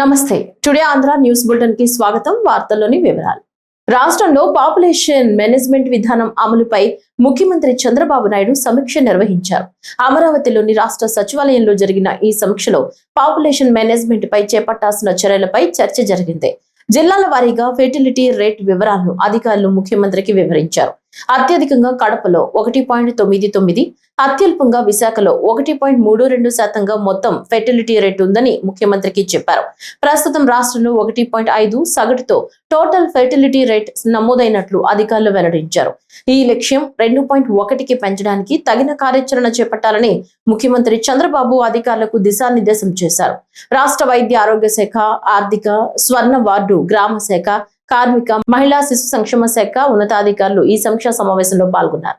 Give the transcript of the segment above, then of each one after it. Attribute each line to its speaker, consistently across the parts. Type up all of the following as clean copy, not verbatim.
Speaker 1: నమస్తే today Andhra news bulletin కి స్వాగతం. వార్తల్లోని వివరాలు. రాష్ట్రంలో పాపులేషన్ మేనేజ్మెంట్ విధానం అమలుపై ముఖ్యమంత్రి చంద్రబాబు నాయుడు సమీక్ష నిర్వహించారు. అమరావతిలోని రాష్ట్ర సచివాలయంలో జరిగిన ఈ సమీక్షలో పాపులేషన్ మేనేజ్మెంట్ పై చేపట్టాల్సిన చర్యలపై చర్చ జరిగింది. జిల్లాల వారీగా ఫెర్టిలిటీ రేట్ వివరాలను అధికారులు ముఖ్యమంత్రికి వివరించారు. అత్యధికంగా కడపలో 1.99, అత్యల్పంగా విశాఖలో 1.32% మొత్తం ఫెర్టిలిటీ రేట్ ఉందని ముఖ్యమంత్రికి చెప్పారు. ప్రస్తుతం రాష్ట్రంలో 1.5 సగటుతో టోటల్ ఫెర్టిలిటీ రేట్ నమోదైనట్లు అధికారులు వెల్లడించారు. ఈ లక్ష్యం 2.1కి పెంచడానికి తగిన కార్యాచరణ చేపట్టాలని ముఖ్యమంత్రి చంద్రబాబు అధికారులకు దిశానిర్దేశం చేశారు. రాష్ట్ర వైద్య ఆరోగ్య శాఖ, ఆర్థిక, స్వర్ణ వార్డు, గ్రామ శాఖ, కార్మిక, మహిళా శిశు సంక్షేమ శాఖ ఉన్నతాధికారులు ఈ సమీక్షా సమావేశంలో పాల్గొన్నారు.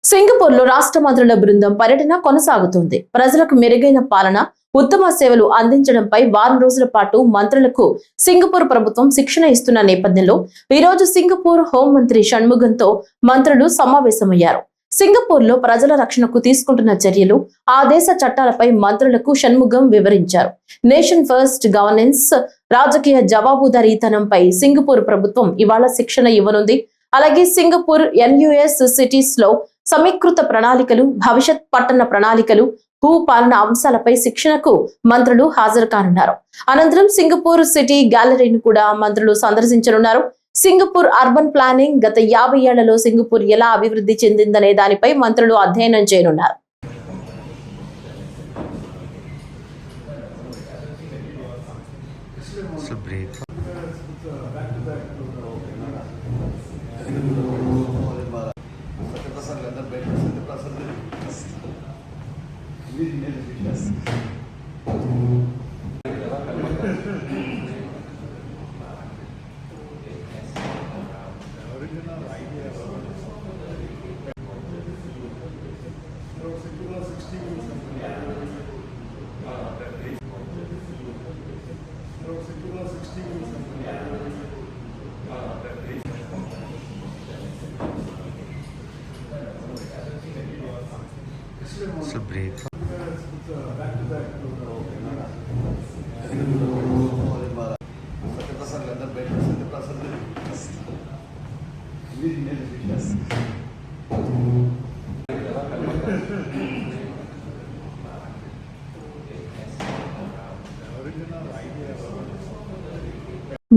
Speaker 1: సింగపూర్ లో రాష్ట్ర మంత్రుల బృందం పర్యటన కొనసాగుతుంది. ప్రజలకు మెరుగైన పాలన, ఉత్తమ సేవలు అందించడంపై వారం రోజుల పాటు మంత్రులకు సింగపూర్ ప్రభుత్వం శిక్షణ ఇస్తున్న నేపథ్యంలో ఈ రోజు సింగపూర్ హోంమంత్రి షణ్ముగంతో మంత్రులు సమావేశమయ్యారు. సింగపూర్ లో ప్రజల రక్షణకు తీసుకుంటున్న చర్యలు, ఆ దేశ చట్టాలపై మంత్రులకు షణ్ముగం వివరించారు. నేషన్ ఫస్ట్ గవర్నెన్స్, రాజకీయ జవాబుదారీతనంపై సింగపూర్ ప్రభుత్వం ఇవాళ శిక్షణ ఇవ్వనుంది. అలాగే సింగపూర్ NUS సిటీస్ లో సమీకృత ప్రణాళికలు, భవిష్యత్ పట్టణ ప్రణాళికలు, భూ పాలన అంశాలపై శిక్షణకు మంత్రులు హాజరు కానున్నారు. అనంతరం సింగపూర్ సిటీ గ్యాలరీని కూడా మంత్రులు సందర్శించనున్నారు. సింగపూర్ అర్బన్ ప్లానింగ్ గత 50 ఏళ్లలో సింగపూర్ ఎలా అభివృద్ధి చెందిందనే దానిపై మంత్రులు అధ్యయనం చేయనున్నారు.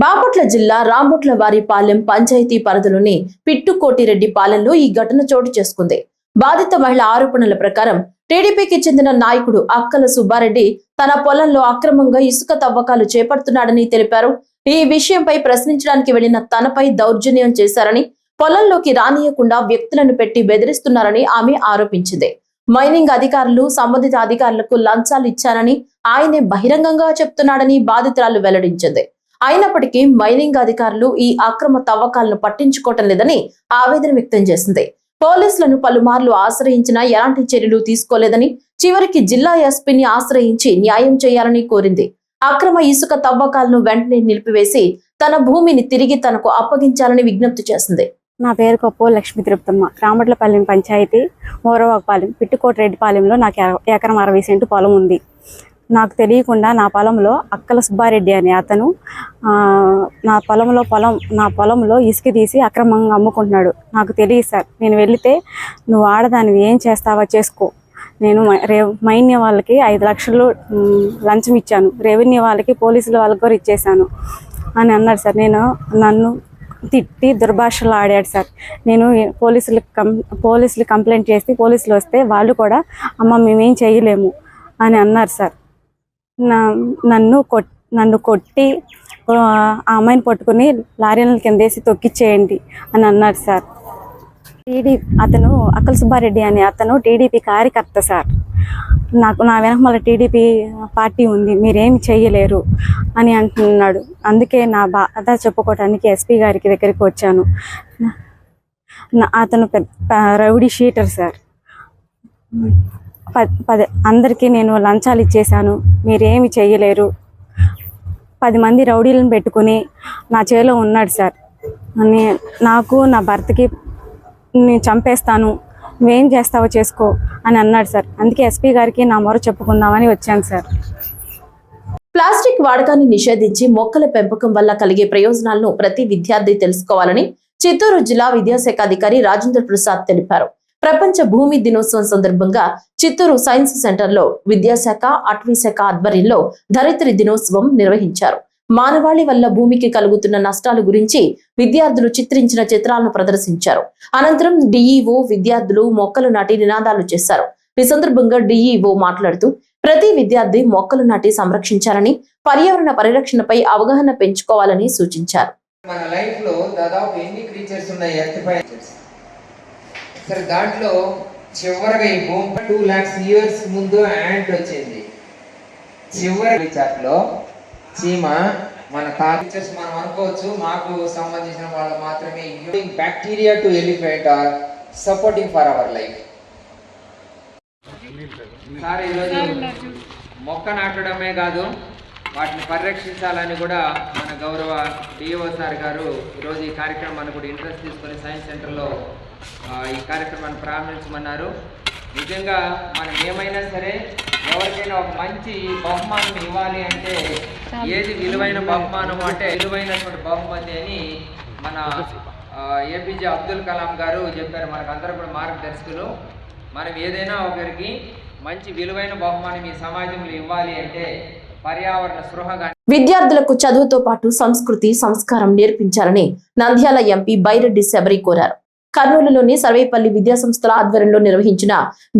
Speaker 1: బాపట్ల జిల్లా రాంబొట్లవారిపాలెం పంచాయతీ పరిధిలోని పిట్టుకోటిరెడ్డి పాలెంలో ఈ ఘటన చోటు చేసుకుంది. బాధిత మహిళ ఆరోపణల ప్రకారం టీడీపీకి చెందిన నాయకుడు అక్కల సుబ్బారెడ్డి తన పొలంలో అక్రమంగా ఇసుక తవ్వకాలు చేపడుతున్నాడని తెలిపారు. ఈ విషయంపై ప్రశ్నించడానికి వెళ్లిన తనపై దౌర్జన్యం చేశారని, పొలంలోకి రానియకుండా వ్యక్తులను పెట్టి బెదిరిస్తున్నారని ఆమె ఆరోపించింది. మైనింగ్ అధికారులు సంబంధిత అధికారులకు లంచాలు ఇచ్చారని ఆయనే బహిరంగంగా చెప్తున్నాడని బాధితురాలు వెల్లడించింది. అయినప్పటికీ మైనింగ్ అధికారులు ఈ అక్రమ తవ్వకాలను పట్టించుకోవటం లేదని ఆవేదన వ్యక్తం చేసింది. పోలీసులను పలుమార్లు ఆశ్రయించినా ఎలాంటి చర్యలు తీసుకోలేదని, చివరికి జిల్లా ఎస్పీని ఆశ్రయించి న్యాయం చేయాలని కోరింది. అక్రమ ఇసుక తవ్వకాలను వెంటనే నిలిపివేసి తన భూమిని తిరిగి తనకు అప్పగించాలని విజ్ఞప్తి చేసింది.
Speaker 2: నా పేరు కొప్పో లక్ష్మీ తిరుపతమ్మ. రాంబొట్లపాలెం పంచాయతీ మోరవాకపాలెం పిట్టుకోటిరెడ్డిపాలెంలో నాకు ఎకరం 60 సెంటు పొలం ఉంది. నాకు తెలియకుండా నా పొలంలో అక్కల సుబ్బారెడ్డి అనే అతను నా పొలంలో ఇసుక తీసి అక్రమంగా అమ్ముకుంటున్నాడు. నాకు తెలియదు సార్. నేను వెళితే నువ్వు ఆడదానివి ఏం చేస్తావా చేసుకో, నేను మైన్య వాళ్ళకి 5 లక్షలు లంచం ఇచ్చాను, రెవెన్యూ వాళ్ళకి పోలీసుల వాళ్ళకి కూడా ఇచ్చేసాను అని అన్నాడు సార్. నన్ను తిట్టి దుర్భాషలు ఆడాడు సార్. నేను పోలీసులు కంప్లైంట్ చేసి పోలీసులు వస్తే వాళ్ళు కూడా అమ్మ మేమేం చేయలేము అని అన్నారు సార్. నన్ను కొట్టి ఆ అమ్మాయిని పట్టుకుని లారీల కిందేసి తొక్కిచ్చేయండి అని అన్నారు సార్. అతను అక్కల సుబ్బారెడ్డి అనే అతను టీడీపీ కార్యకర్త సార్. నా వెనకమల టీడీపీ పార్టీ ఉంది, మీరేమి చేయలేరు అని అంటున్నాడు. అందుకే నా బాధ చెప్పుకోవడానికి ఎస్పీ గారికి దగ్గరికి వచ్చాను. అతను రౌడీ షీటర్ సార్. అందరికీ నేను లంచాలు ఇచ్చేసాను, మీరేమి చేయలేరు, 10 మంది రౌడీలను పెట్టుకుని నా చేలో ఉన్నాడు సార్. నాకు నా భర్తకి నేను చంపేస్తాను, నువ్వేం చేస్తావో చేసుకో అని అన్నాడు సార్. అందుకే ఎస్పీ గారికి నా మొర చెప్పుకుందామని వచ్చాను సార్.
Speaker 1: ప్లాస్టిక్ వాడకాన్ని నిషేధించి మొక్కల పెంపకం వల్ల కలిగే ప్రయోజనాలను ప్రతి విద్యార్థి తెలుసుకోవాలని చిత్తూరు జిల్లా విద్యాశాఖ అధికారి రాజేంద్ర ప్రసాద్ తెలిపారు. ప్రపంచ భూమి దినోత్సవం సందర్భంగా చిత్తూరు సైన్స్ సెంటర్లో విద్యాశాఖ, అటవీ శాఖ ఆధ్వర్యంలో ధరిత్రి దినోత్సవం నిర్వహించారు. మానవాళి వల్ల భూమికి కలుగుతున్న నష్టాల గురించి విద్యార్థులు చిత్రించిన చిత్రాలను ప్రదర్శించారు. అనంతరం డిఈఓ విద్యార్థులు మొక్కలు నాటి నినాదాలు చేశారు. ఈ సందర్భంగా డిఈఓ మాట్లాడుతూ ప్రతి విద్యార్థి మొక్కలు నాటి సంరక్షించాలని, పర్యావరణ పరిరక్షణపై అవగాహన పెంచుకోవాలని సూచించారు.
Speaker 3: మన లైఫ్ లో దాదాపు ఎన్ని క్రీచర్స్ ఉన్నాయి ఎర్త్ పై సరే, దాంట్లో చివరిగా ఈ భూమి 2 lakhs years ముందు యాంట్ వచ్చింది. చివరి చాట్లో చీమ మన టార్చర్స్ మనం అనుకోవచ్చు మాకు సంబంధించిన వాళ్ళు మాత్రమే. Bacteria to elephant are supporting for our life. Sir ఈరోజు మొక్క నాటడమే కాదు, వాటిని పరిరక్షించాలని కూడా మన గౌరవ డిఓ సార్ గారు ఈరోజు ఈ కార్యక్రమాన్ని కూడా ఇంట్రెస్ట్ తీసుకొని సైన్స్ సెంటర్లో ఈ కార్యక్రమాన్ని ప్రారంభించమన్నారు. నిజంగా మనం ఏమైనా సరే ఎవరికైనా ఒక మంచి బహుమానం ఇవ్వాలి అంటే ఏది విలువైన బహుమానం అంటే విలువైనటువంటి బహుమతి అని మన ఏపీజే అబ్దుల్ కలాం గారు చెప్పారు. మనకు అందరూ కూడా మార్గదర్శకులు. మనం ఏదైనా ఒకరికి మంచి విలువైన బహుమానం ఈ సమాజంలో ఇవ్వాలి అంటే పర్యావరణ స్పృహగా
Speaker 1: విద్యార్థులకు చదువుతో పాటు సంస్కృతి, సంస్కారం నేర్పించాలని నంద్యాల ఎంపీ బైరెడ్డి శబరి కోరారు. కర్నూలులోని సర్వేపల్లి విద్యాసంస్థల ఆధ్వర్యంలో నిర్వహించిన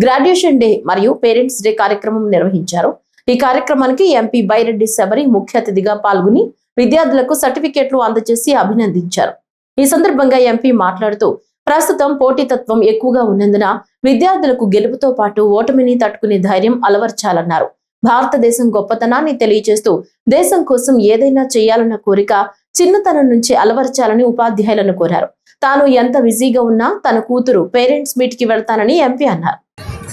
Speaker 1: గ్రాడ్యుయేషన్ డే మరియు పేరెంట్స్ డే కార్యక్రమం నిర్వహించారు. ఈ కార్యక్రమానికి ఎంపీ బైరెడ్డి శబరి ముఖ్య అతిథిగా పాల్గొని విద్యార్థులకు సర్టిఫికెట్లు అందజేసి అభినందించారు. ఈ సందర్భంగా ఎంపీ మాట్లాడుతూ ప్రస్తుతం పోటీతత్వం ఎక్కువగా ఉన్నందున విద్యార్థులకు గెలుపుతో పాటు ఓటమిని తట్టుకునే ధైర్యం అలవర్చాలన్నారు. భారతదేశం గొప్పతనాన్ని తెలియజేస్తూ దేశం కోసం ఏదైనా చేయాలన్న కోరిక చిన్నతనం నుంచి అలవర్చాలని ఉపాధ్యాయులను కోరారు. తాను ఎంత బిజీగా ఉన్నా తన కూతురు పేరెంట్స్ మీట్ కి వెళ్తానని ఎంపీ అన్నారు.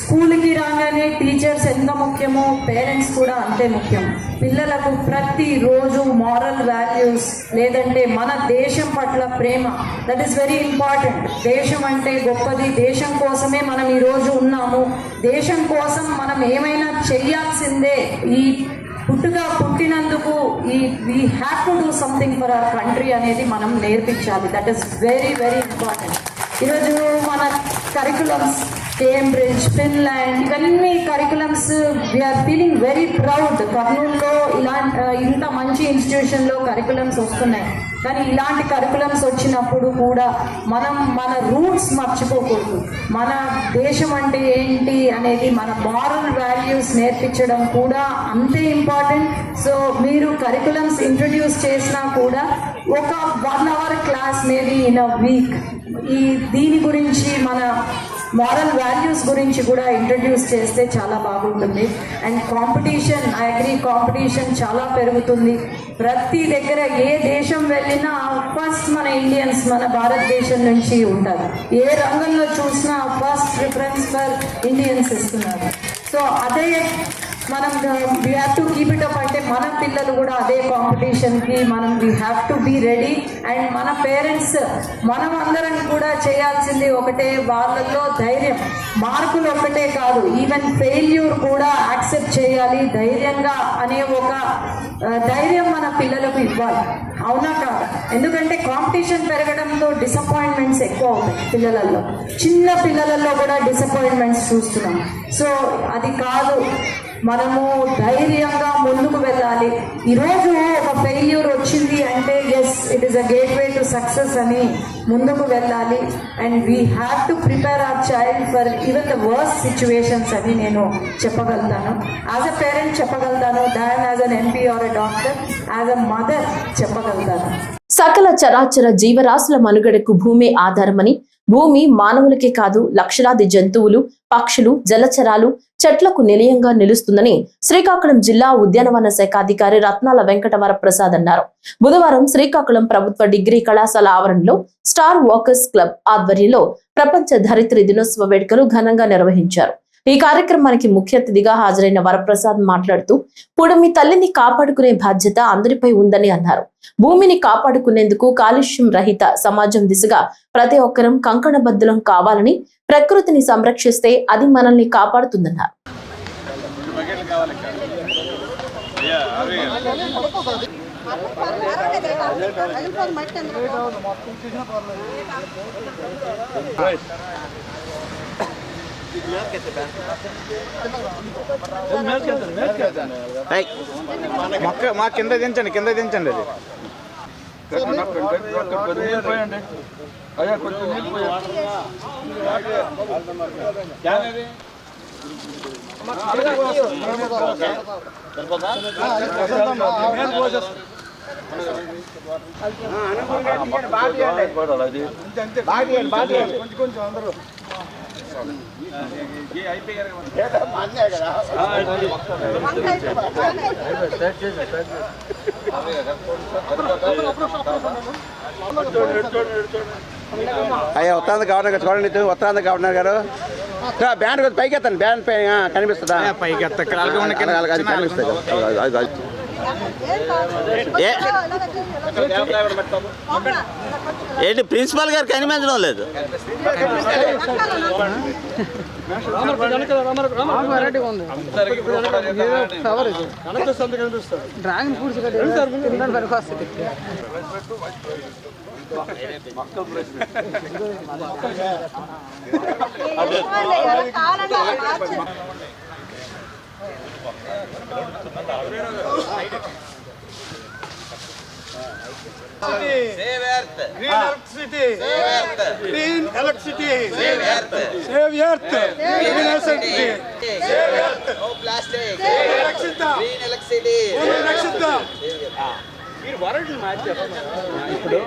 Speaker 4: స్కూల్కి రాగానే టీచర్స్ ఎంత ముఖ్యమో పేరెంట్స్ కూడా అంతే ముఖ్యం. పిల్లలకు ప్రతిరోజు మారల్ వాల్యూస్ లేదంటే మన దేశం పట్ల ప్రేమ, దట్ ఈస్ వెరీ ఇంపార్టెంట్. దేశం అంటే గొప్పది, దేశం కోసమే మనం ఈరోజు ఉన్నాము, దేశం కోసం మనం ఏమైనా చెయ్యాల్సిందే. ఈ పుట్టినందుకు we have to do something for our country అనేది మనం నేర్పించాలి. That is very very important. ఈరోజు మన కరికులమ్స్ కేంబ్రిడ్జ్, ఫిన్లాండ్, ఇవన్నీ curriculums we are feeling very proud. కర్నూలులో ఇంత మంచి ఇన్స్టిట్యూషన్లో కరికులమ్స్ వస్తున్నాయి. కానీ ఇలాంటి కరికులమ్స్ వచ్చినప్పుడు కూడా మనం మన రూట్స్ మర్చిపోకూడదు. మన దేశం అంటే ఏంటి అనేది, మన మారల్ వాల్యూస్ నేర్పించడం కూడా అంతే ఇంపార్టెంట్. సో మీరు కరికులమ్స్ ఇంట్రడ్యూస్ చేసినా కూడా ఒక 1 hour class maybe in a week దీని గురించి, మన మారల్ వాల్యూస్ గురించి కూడా ఇంట్రడ్యూస్ చేస్తే చాలా బాగుంటుంది. And competition, I agree, competition చాలా పెరుగుతుంది. ప్రతి దగ్గర ఏ దేశం వెళ్ళినా ఫస్ట్ మన ఇండియన్స్, మన భారతదేశం నుంచి ఉంటారు. ఏ రంగంలో చూసినా ఫస్ట్ ప్రిఫరెన్స్ ఫర్ ఇండియన్స్ ఇస్తున్నారు. సో అదే మనం we have to keep it up. అంటే మన పిల్లలు కూడా అదే కాంపిటీషన్కి we have to be ready. And మన పేరెంట్స్, మనం అందరం కూడా చేయాల్సింది ఒకటే, వాళ్ళలో ధైర్యం. మార్కులు ఒకటే కాదు, ఈవెన్ ఫెయిల్యూర్ కూడా యాక్సెప్ట్ చేయాలి ధైర్యంగా అనే ఒక ధైర్యం మన పిల్లలకు ఇవ్వాలి. అవునా కాదా? ఎందుకంటే కాంపిటీషన్ పెరగడంతో డిసప్పాయింట్మెంట్స్ ఎక్కువ అవుతాయి పిల్లలలో. చిన్న పిల్లలలో కూడా డిసప్పాయింట్మెంట్స్ చూస్తున్నాం. సో అది కాదు, మనము ధైర్యంగా ముందుకు వెళ్ళాలి. ఈరోజు ఒక ఫెయిల్యూర్ వచ్చింది అంటే yes, it is a gateway to success అని ముందుకు వెళ్ళాలి. And we have to prepare our child for even the worst situations అని నేను చెప్పగలుగుతాను. యాజ్ అ పేరెంట్ చెప్పగలుగుతాను, than as an MP or a doctor, as a mother చెప్పగలుగుతాను.
Speaker 1: సకల చరాచర జీవరాశుల మనుగడకు భూమే ఆధారమని, భూమి మానవులకే కాదు లక్షలాది జంతువులు, పక్షులు, జలచరాలు, చెట్లకు నిలయంగా నిలుస్తుందని శ్రీకాకుళం జిల్లా ఉద్యానవన శాఖ అధికారి రత్నాల వెంకటవర ప్రసాద్ అన్నారు. బుధవారం శ్రీకాకుళం ప్రభుత్వ డిగ్రీ కళాశాల ఆవరణలో స్టార్ వాకర్స్ క్లబ్ ఆధ్వర్యంలో ప్రపంచ ధరిత్రి దినోత్సవ వేడుకలు ఘనంగా నిర్వహించారు. ఈ కార్యక్రమానికి ముఖ్య అతిథిగా హాజరైన వరప్రసాద్ మాట్లాడుతూ పుడమి తల్లిని కాపాడుకునే బాధ్యత అందరిపై ఉందని అన్నారు. భూమిని కాపాడుకునేందుకు కాలుష్యం రహిత సమాజం దిశగా ప్రతి ఒక్కరం కంకణబద్ధులం కావాలని, ప్రకృతిని సంరక్షిస్తే అది మనల్ని కాపాడుతుందన్నారు.
Speaker 5: మా కింద దించండి అది కొంచెం అందరూ అయ్యా వస్తాంది గవర్నర్ గారు, చూడండి వస్తాంది గవర్నర్ గారు. బ్యాండ్ కొంచెం పైకి ఎత్తండి, బ్యాండ్ పై కనిపిస్తుందా? పైకి కనిపిస్తుంది. ఏంటి ప్రిన్సిపాల్ గారు కనిపించడం లేదు?
Speaker 6: డ్రాగన్ ఫ్రూట్స్ వస్తుంది.
Speaker 5: Save Earth.
Speaker 6: Green electricity.
Speaker 5: Save Earth.
Speaker 6: Green electricity.
Speaker 5: Save Earth.
Speaker 6: Save Earth. Green electricity.
Speaker 5: Save Earth. No plastic.
Speaker 6: Save electricity.
Speaker 5: Green electricity.
Speaker 6: Green electricity.
Speaker 5: మీరు వరల్డ్ మ్యాచ్ ఇప్పుడు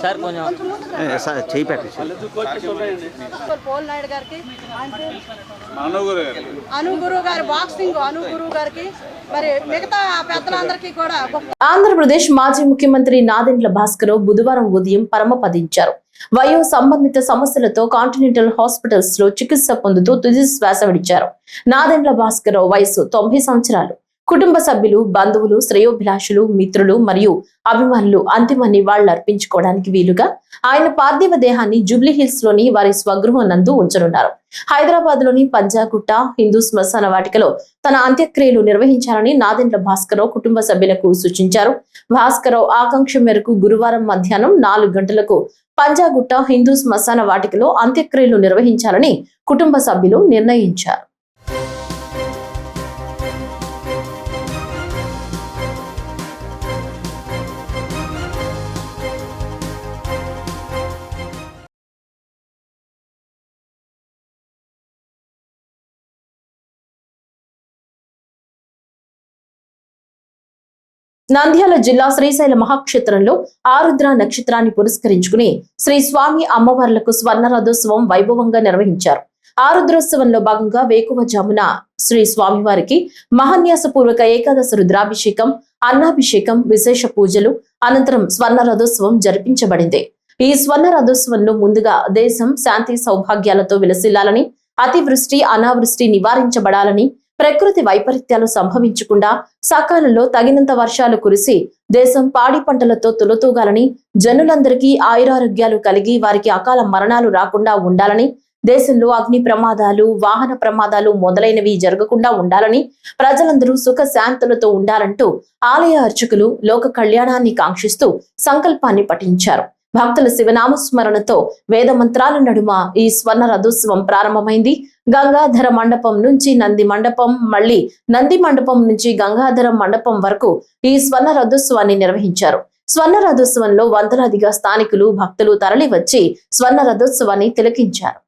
Speaker 7: సార్ కొంచెం
Speaker 5: చేయి పెట్టి
Speaker 8: పోల్ నాయుడు గారికి, అనుగురు గారి బాక్సింగ్ అనుగురు గారికి, మరి మిగతా పెద్దలందరికీ కూడా
Speaker 1: ఆంధ్రప్రదేశ్ మాజీ ముఖ్యమంత్రి నాదెండ్ల భాస్కరరావు బుధవారం ఉదయం పరమపదించారు. వయో సంబంధిత సమస్యలతో కాంటినెంటల్ హాస్పిటల్స్ లో చికిత్స పొందుతూ తుది శ్వాస విడిచారు. నాదెండ్ల భాస్కరరావు వయసు 90 సంవత్సరాలు. కుటుంబ సభ్యులు, బంధువులు, శ్రేయోభిలాషులు, మిత్రులు మరియు అభిమానులు అంతిమ నివాళులు అర్పించుకోవడానికి వీలుగా ఆయన పార్థివ దేహాన్ని జూబ్లీహిల్స్ లోని వారి స్వగృహం నందు ఉంచనున్నారు. హైదరాబాద్ లోని పంజాగుట్ట హిందూ శ్మశాన వాటికలో తన అంత్యక్రియలు నిర్వహించాలని నాదెండ్ల భాస్కరరావు కుటుంబ సభ్యులకు సూచించారు. భాస్కరరావు ఆకాంక్ష మేరకు గురువారం మధ్యాహ్నం 4 గంటలకు పంజాగుట్ట హిందూ శ్మశాన వాటికలో అంత్యక్రియలు నిర్వహించాలని కుటుంబ సభ్యులు నిర్ణయించారు. నంద్యాల జిల్లా శ్రీశైల మహాక్షేత్రంలో ఆరుద్ర నక్షత్రాన్ని పురస్కరించుకుని శ్రీ స్వామి అమ్మవార్లకు స్వర్ణ రథోత్సవం వైభవంగా నిర్వహించారు. ఆరుద్రోత్సవంలో భాగంగా వేకువజామున శ్రీ స్వామివారికి మహాన్యాసపూర్వక ఏకాదశ రుద్రాభిషేకం, అన్నాభిషేకం, విశేష పూజలు అనంతరం స్వర్ణ రథోత్సవం జరిపించబడింది. ఈ స్వర్ణ రథోత్సవంలో ముందుగా దేశం శాంతి సౌభాగ్యాలతో విలసిల్లాలని, అతివృష్టి అనావృష్టి నివారించబడాలని, ప్రకృతి వైపరీత్యాలు సంభవించకుండా సకాలంలో తగినంత వర్షాలు కురిసి దేశం పాడి పంటలతో తులతూగాలని, జనులందరికీ ఆయురారోగ్యాలు కలిగి వారికి అకాల మరణాలు రాకుండా ఉండాలని, దేశంలో అగ్ని ప్రమాదాలు, వాహన ప్రమాదాలు మొదలైనవి జరగకుండా ఉండాలని, ప్రజలందరూ సుఖ శాంతులతో ఉండాలంటూ ఆలయ అర్చకులు లోక కళ్యాణాన్ని కాంక్షిస్తూ సంకల్పాన్ని పఠించారు. భక్తుల శివనామస్మరణతో వేద మంత్రాల నడుమ ఈ స్వర్ణ రథోత్సవం ప్రారంభమైంది. గంగాధర మండపం నుంచి నంది మండపం, మళ్లీ నంది మండపం నుంచి గంగాధర మండపం వరకు ఈ స్వర్ణ రథోత్సవాన్ని నిర్వహించారు. స్వర్ణ రథోత్సవంలో వందలాదిగా స్థానికులు భక్తులు తరలి వచ్చి స్వర్ణ రథోత్సవాన్ని తిలకించారు.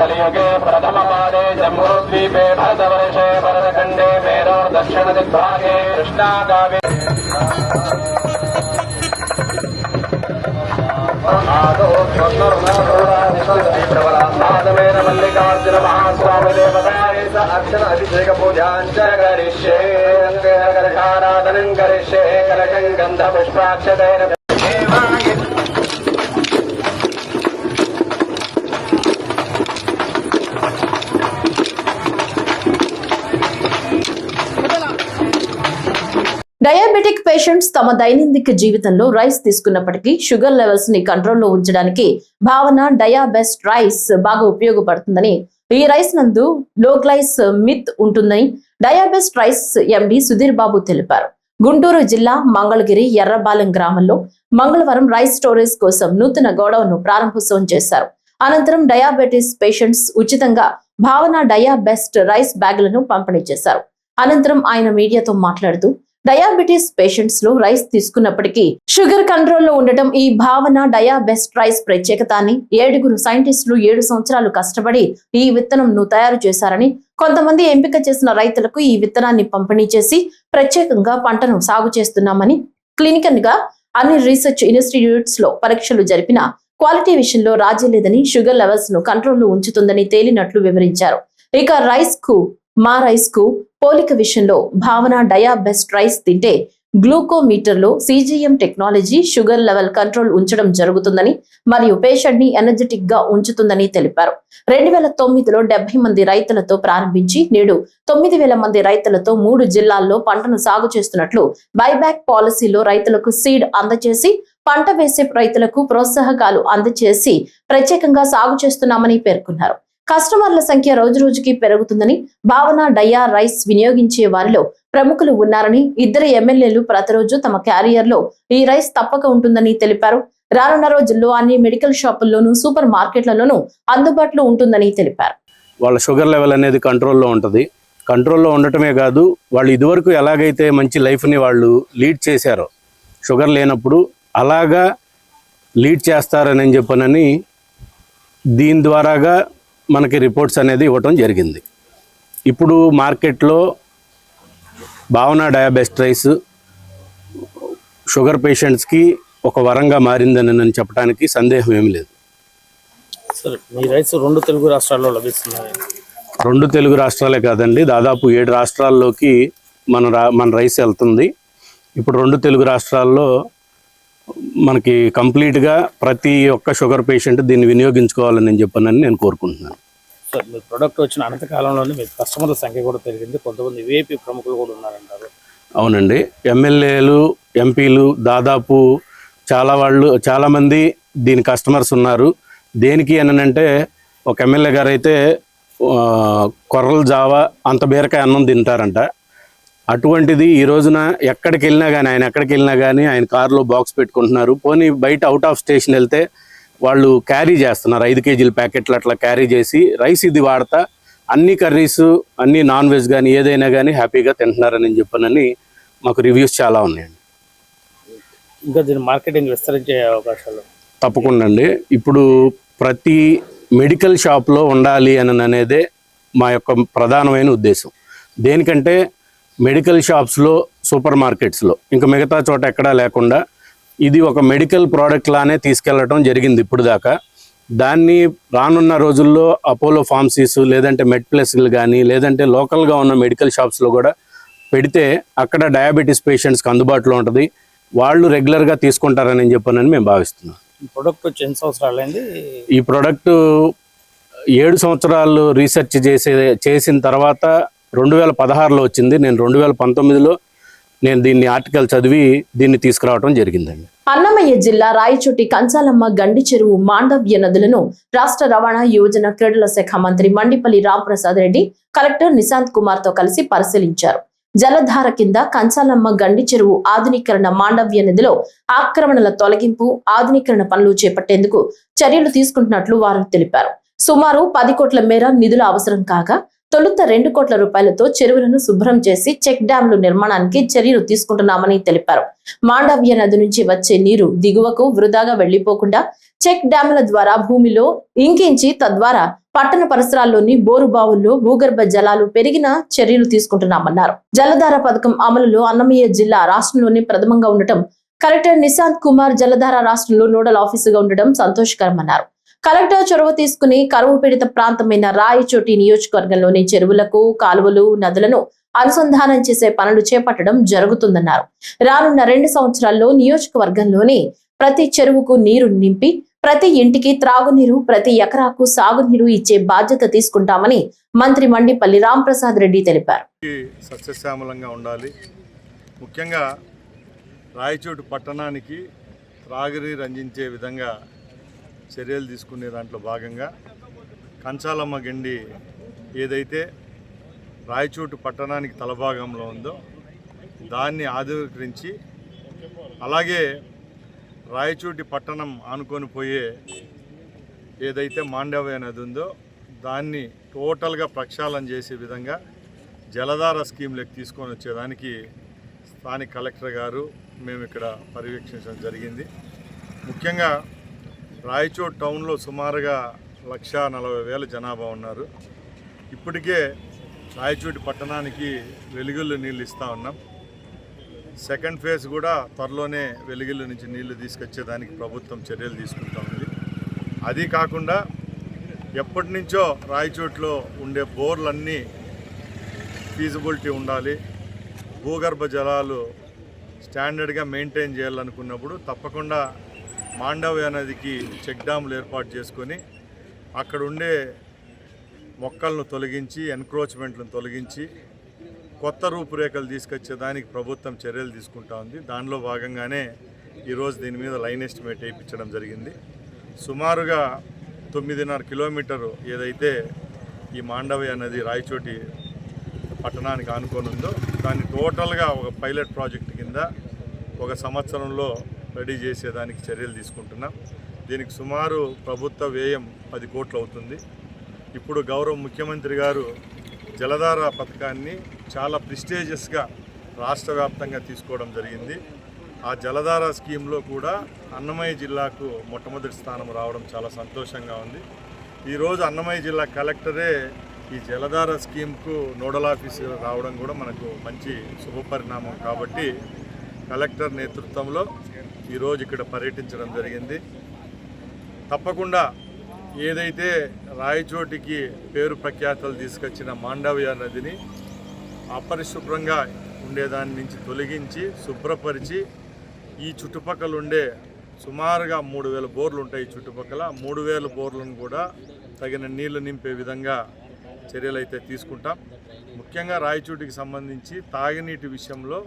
Speaker 9: కలియుగే ప్రథమ పాదే జంబూద్వీపే భరతవర్షే భరతఖండే మేరోర్ దక్షిణ దిగ్భాగే కృష్ణాగావే మల్లికార్జున మహాస్వామి దేవతాయ అర్చన అభిషేక పూజాంచ కరిష్యే కలశారాధనం కరిష్యే కలశం గంధ పుష్పాక్షతైన
Speaker 1: డయాబెటిక్ పేషెంట్స్ తమ దైనందిక జీవితంలో రైస్ తీసుకున్నప్పటికీ షుగర్ లెవెల్స్ ని కంట్రోల్లో ఉంచడానికి భావన డయాబెస్ట్ రైస్ బాగా ఉపయోగపడుతుందని, ఈ రైస్ నందు లోగ్లైస్ మిత్ ఉంటుందని డయాబెస్ట్ రైస్ ఎండి సుధీర్ బాబు తెలిపారు. గుంటూరు జిల్లా మంగళగిరి ఎర్రబాలెం గ్రామంలో మంగళవారం రైస్ స్టోరేజ్ కోసం నూతన గోడౌన్ను ప్రారంభోత్సవం చేశారు. అనంతరం డయాబెటిస్ పేషెంట్స్ ఉచితంగా భావన డయాబెస్ట్ రైస్ బ్యాగులను పంపిణీ చేశారు. అనంతరం ఆయన మీడియాతో మాట్లాడుతూ డయాబెటిస్ పేషెంట్స్ లో రైస్ తీసుకున్నప్పటికీ షుగర్ కంట్రోల్లో ఉండటం ఈ భావన డయాబెస్ట్ రైస్ ప్రత్యేకత అని, 7 సైంటిస్టులు 7 సంవత్సరాలు కష్టపడి ఈ విత్తనంను తయారు చేశారని, కొంతమంది ఎంపిక చేసిన రైతులకు ఈ విత్తనాన్ని పంపిణీ చేసి ప్రత్యేకంగా పంటను సాగు చేస్తున్నామని, క్లినికల్ గా అన్ని రీసెర్చ్ ఇన్స్టిట్యూట్స్ లో పరీక్షలు జరిపిన క్వాలిటీ విషయంలో రాజీ లేదని, షుగర్ లెవెల్స్ ను కంట్రోల్లో ఉంచుతుందని తేలినట్లు వివరించారు. ఇక రైస్ కు పోలిక విషయంలో భావన డయాబెస్ట్ రైస్ తింటే గ్లూకోమీటర్ లో CGM technology sugar level control ఉంచడం జరుగుతుందని మరియు పేషెంట్ ని ఎనర్జెటిక్ గా ఉంచుతుందని తెలిపారు. 2009లో 70 మంది రైతులతో ప్రారంభించి నేడు 9,000 మంది రైతులతో 3 జిల్లాల్లో పంటను సాగు చేస్తున్నట్లు, బైబ్యాక్ పాలసీలో రైతులకు సీడ్ అందజేసి పంట వేసే రైతులకు ప్రోత్సాహకాలు అందజేసి ప్రత్యేకంగా సాగు చేస్తున్నామని పేర్కొన్నారు. కస్టమర్ల సంఖ్య రోజురోజుకి పెరుగుతుందని, భావన డయా రైస్ వినియోగించే వారిలో ప్రముఖులు ఉన్నారని, 2 ఎమ్మెల్యేలు ప్రతిరోజు తమ క్యారియర్లో ఈ రైస్ తప్పక ఉంటుందని తెలిపారు. రానున్న రోజుల్లో అన్ని మెడికల్ షాపుల్లోనూ, సూపర్ మార్కెట్లలోనూ అందుబాటులో ఉంటుందని తెలిపారు.
Speaker 10: వాళ్ళ షుగర్ లెవెల్ అనేది కంట్రోల్లో ఉంటుంది. కంట్రోల్లో ఉండటమే కాదు, వాళ్ళు ఇదివరకు ఎలాగైతే మంచి లైఫ్ని వాళ్ళు లీడ్ చేశారో షుగర్ లేనప్పుడు అలాగా లీడ్ చేస్తారని చెప్పనని దీని ద్వారాగా మనకి రిపోర్ట్స్ అనేది ఇవ్వటం జరిగింది. ఇప్పుడు మార్కెట్లో భావన డయాబెస్ట్ రైస్ షుగర్ పేషెంట్స్కి ఒక వరంగా మారిందని నేను చెప్పడానికి సందేహం ఏమి లేదు.
Speaker 7: సార్, మీ రైస్ 2 తెలుగు రాష్ట్రాల్లో లభిస్తున్నాయి.
Speaker 10: 2 తెలుగు రాష్ట్రాలే కాదండి, దాదాపు 7 రాష్ట్రాల్లోకి మన రైస్ వెళ్తుంది. ఇప్పుడు 2 తెలుగు రాష్ట్రాల్లో మనకి కంప్లీట్గా ప్రతి ఒక్క షుగర్ పేషెంట్ దీన్ని వినియోగించుకోవాలని చెప్పనని నేను కోరుకుంటున్నాను.
Speaker 7: సార్, మీ ప్రోడక్ట్ వచ్చిన అనంత కాలంలోనే మీ కస్టమర్ల సంఖ్య కూడా పెరిగింది. కొంతమంది VIP ప్రముఖులు కూడా ఉన్నారంటారు.
Speaker 10: అవునండి, ఎమ్మెల్యేలు, ఎంపీలు దాదాపు చాలామంది దీని కస్టమర్స్ ఉన్నారు. దేనికి అనంటే ఒక ఎమ్మెల్యే గారు అయితే కొర్రల జావా అంత బీరకాయ అన్నం తింటారంట. అటువంటిది ఈ రోజున ఎక్కడికి వెళ్ళినా కానీ ఆయన కారులో బాక్స్ పెట్టుకుంటున్నారు. పోనీ బయట అవుట్ ఆఫ్ స్టేషన్ వెళ్తే వాళ్ళు క్యారీ చేస్తున్నారు, 5 కేజీల ప్యాకెట్లు అట్లా క్యారీ చేసి రైస్ ఇది వాడతా అన్ని కర్రీస్, అన్ని నాన్ వెజ్ కానీ ఏదైనా కానీ హ్యాపీగా తింటున్నారని చెప్పనని మాకు రివ్యూస్ చాలా ఉన్నాయండి.
Speaker 7: ఇంకా దీని మార్కెటింగ్ విస్తరించే అవకాశాలు
Speaker 10: తప్పకుండా అండి. ఇప్పుడు ప్రతి మెడికల్ షాప్లో ఉండాలి అనేదే మా యొక్క ప్రధానమైన ఉద్దేశం. దేనికంటే మెడికల్ షాప్స్లో, సూపర్ మార్కెట్స్లో ఇంకా మిగతా చోట ఎక్కడా లేకుండా ఇది ఒక మెడికల్ ప్రోడక్ట్ లానే తీసుకెళ్లడం జరిగింది ఇప్పుడు దాకా. దాన్ని రానున్న రోజుల్లో అపోలో ఫార్మసీస్ లేదంటే మెడ్ ప్లస్లు కానీ లేదంటే లోకల్గా ఉన్న మెడికల్ షాప్స్లో కూడా పెడితే అక్కడ డయాబెటీస్ పేషెంట్స్కి అందుబాటులో ఉంటుంది, వాళ్ళు రెగ్యులర్గా తీసుకుంటారని చెప్పనని మేము భావిస్తున్నాం.
Speaker 7: ఈ ప్రోడక్ట్ వచ్చి ఎన్ని సంవత్సరాలైంది?
Speaker 10: ఈ ప్రోడక్ట్ 7 సంవత్సరాలు రీసెర్చ్ చేసిన తర్వాత 2016లో వచ్చింది. నేను 2019లో నేను దీన్ని ఆర్టికల్ చదివి దీన్ని తీసుకురావడం జరిగిందండి.
Speaker 1: అన్నమయ్య జిల్లా రాయచోటి కంచాలమ్మ గండి చెరువు మాండవ్య నదులను రాష్ట్ర రవాణా యువజన క్రీడల శాఖ మంత్రి మండిపల్లి రాంప్రసాద్ రెడ్డి కలెక్టర్ నిశాంత్ కుమార్ తో కలిసి పరిశీలించారు. జలధార కింద కంచాలమ్మ గండి చెరువు ఆధునీకరణ, మాండవ్య నదిలో ఆక్రమణల తొలగింపు, ఆధునీకరణ పనులు చేపట్టేందుకు చర్యలు తీసుకుంటున్నట్లు వారు తెలిపారు. సుమారు 10 కోట్ల మేర నిధుల అవసరం కాగా తొలుత 2 కోట్ల రూపాయలతో చెరువులను శుభ్రం చేసి చెక్ డ్యాంలు నిర్మాణానికి చర్యలు తీసుకుంటున్నామని తెలిపారు. మాండవ్య నది నుంచి వచ్చే నీరు దిగువకు వృధాగా వెళ్లిపోకుండా చెక్ డ్యాంల ద్వారా భూమిలో ఇంకించి తద్వారా పట్టణ పరిసరాల్లోని బోరు బావుల్లో భూగర్భ జలాలు పెరిగిన చర్యలు తీసుకుంటున్నామన్నారు. జలధార పథకం అమలులో అన్నమయ్య జిల్లా రాష్ట్రంలోనే ప్రథమంగా ఉండటం, కలెక్టర్ నిశాంత్ కుమార్ జలధార రాష్ట్రంలో నోడల్ ఆఫీసుగా ఉండడం సంతోషకరమన్నారు. కలెక్టర్ చొరవ తీసుకుని కరువు పీడిత ప్రాంతమైన రాయచోటి నియోజకవర్గంలోని చెరువులకు, కాలువలు, నదులను అనుసంధానం చేసే పనులు చేపట్టడం జరుగుతుందన్నారు. రానున్న 2 సంవత్సరాల్లో నియోజకవర్గంలోని ప్రతి చెరువుకు నీరు నింపి ప్రతి ఇంటికి త్రాగునీరు, ప్రతి ఎకరాకు సాగునీరు ఇచ్చే బాధ్యత తీసుకుంటామని మంత్రి మండిపల్లి రాంప్రసాద్ రెడ్డి తెలిపారు.
Speaker 6: సస్యశ్యామలంగా ఉండాలి. ముఖ్యంగా రాయచోటి పట్టణానికి త్రాగునీరు అందించే విధంగా చర్యలు తీసుకునే దాంట్లో భాగంగా కంచాలమ్మ గండి ఏదైతే రాయచోటి పట్టణానికి తలభాగంలో ఉందో దాన్ని ఆధునీకరించి, అలాగే రాయచోటి పట్టణం ఆనుకొని పోయే ఏదైతే మాండవ్య నది ఉందో దాన్ని టోటల్గా ప్రక్షాళన చేసే విధంగా జలధార స్కీమ్లోకి తీసుకొని వచ్చేదానికి స్థానిక కలెక్టర్ గారు మేము ఇక్కడ పర్యవేక్షించడం జరిగింది. ముఖ్యంగా రాయచోటి టౌన్లో సుమారుగా 1,40,000 జనాభా ఉన్నారు. ఇప్పటికే రాయచోటి పట్టణానికి వెలుగుళ్ళు నీళ్ళు ఇస్తూ ఉన్నాం. సెకండ్ ఫేజ్ కూడా త్వరలోనే వెలుగుళ్ళు నుంచి నీళ్లు తీసుకొచ్చేదానికి ప్రభుత్వం చర్యలు తీసుకుంటా ఉంది. అది కాకుండా ఎప్పటి నుంచో రాయచోటిలో ఉండే బోర్లన్నీ ఫీజిబిలిటీ ఉండాలి, భూగర్భ జలాలు స్టాండర్డ్గా మెయింటైన్ చేయాలనుకున్నప్పుడు తప్పకుండా మాండవ్య నదికి చెక్ డ్యాములు ఏర్పాటు చేసుకొని అక్కడ ఉండే మొక్కలను తొలగించి, ఎన్క్రోచ్మెంట్లను తొలగించి కొత్త రూపురేఖలు తీసుకొచ్చేదానికి ప్రభుత్వం చర్యలు తీసుకుంటా ఉంది. దానిలో భాగంగానే ఈరోజు దీని మీద లైన్ ఎస్టిమేట్ వేయించడం జరిగింది. సుమారుగా 9.5 కిలోమీటరు ఏదైతే ఈ మాండవ్య నది రాయచోటి పట్టణానికి ఆనుకొని ఉందో దాన్ని టోటల్గా ఒక పైలట్ ప్రాజెక్ట్ కింద 1 సంవత్సరంలో రెడీ చేసేదానికి చర్యలు తీసుకుంటున్నాం. దీనికి సుమారు ప్రభుత్వ వ్యయం 10 కోట్లు అవుతుంది. ఇప్పుడు గౌరవ ముఖ్యమంత్రి గారు జలధార పథకాన్ని చాలా ప్రిస్టేజియస్గా రాష్ట్ర వ్యాప్తంగా తీసుకోవడం జరిగింది. ఆ జలధార స్కీమ్లో కూడా అన్నమయ్య జిల్లాకు మొట్టమొదటి స్థానం రావడం చాలా సంతోషంగా ఉంది. ఈరోజు అన్నమయ్య జిల్లా కలెక్టరే ఈ జలధార స్కీమ్కు నోడల్ ఆఫీసర్ రావడం కూడా మనకు మంచి శుభపరిణామం. కాబట్టి కలెక్టర్ నేతృత్వంలో ఈరోజు ఇక్కడ పర్యటించడం జరిగింది. తప్పకుండా ఏదైతే రాయచోటికి పేరు ప్రఖ్యాతలు తీసుకొచ్చిన మాండవ్య నదిని అపరిశుభ్రంగా ఉండేదాని నుంచి తొలగించి శుభ్రపరిచి ఈ చుట్టుపక్కల ఉండే సుమారుగా 3,000 బోర్లు ఉంటాయి. ఈ చుట్టుపక్కల 3,000 బోర్లను కూడా తగిన నీళ్లు నింపే విధంగా చర్యలు అయితే తీసుకుంటాం. ముఖ్యంగా రాయచోటికి సంబంధించి తాగునీటి విషయంలో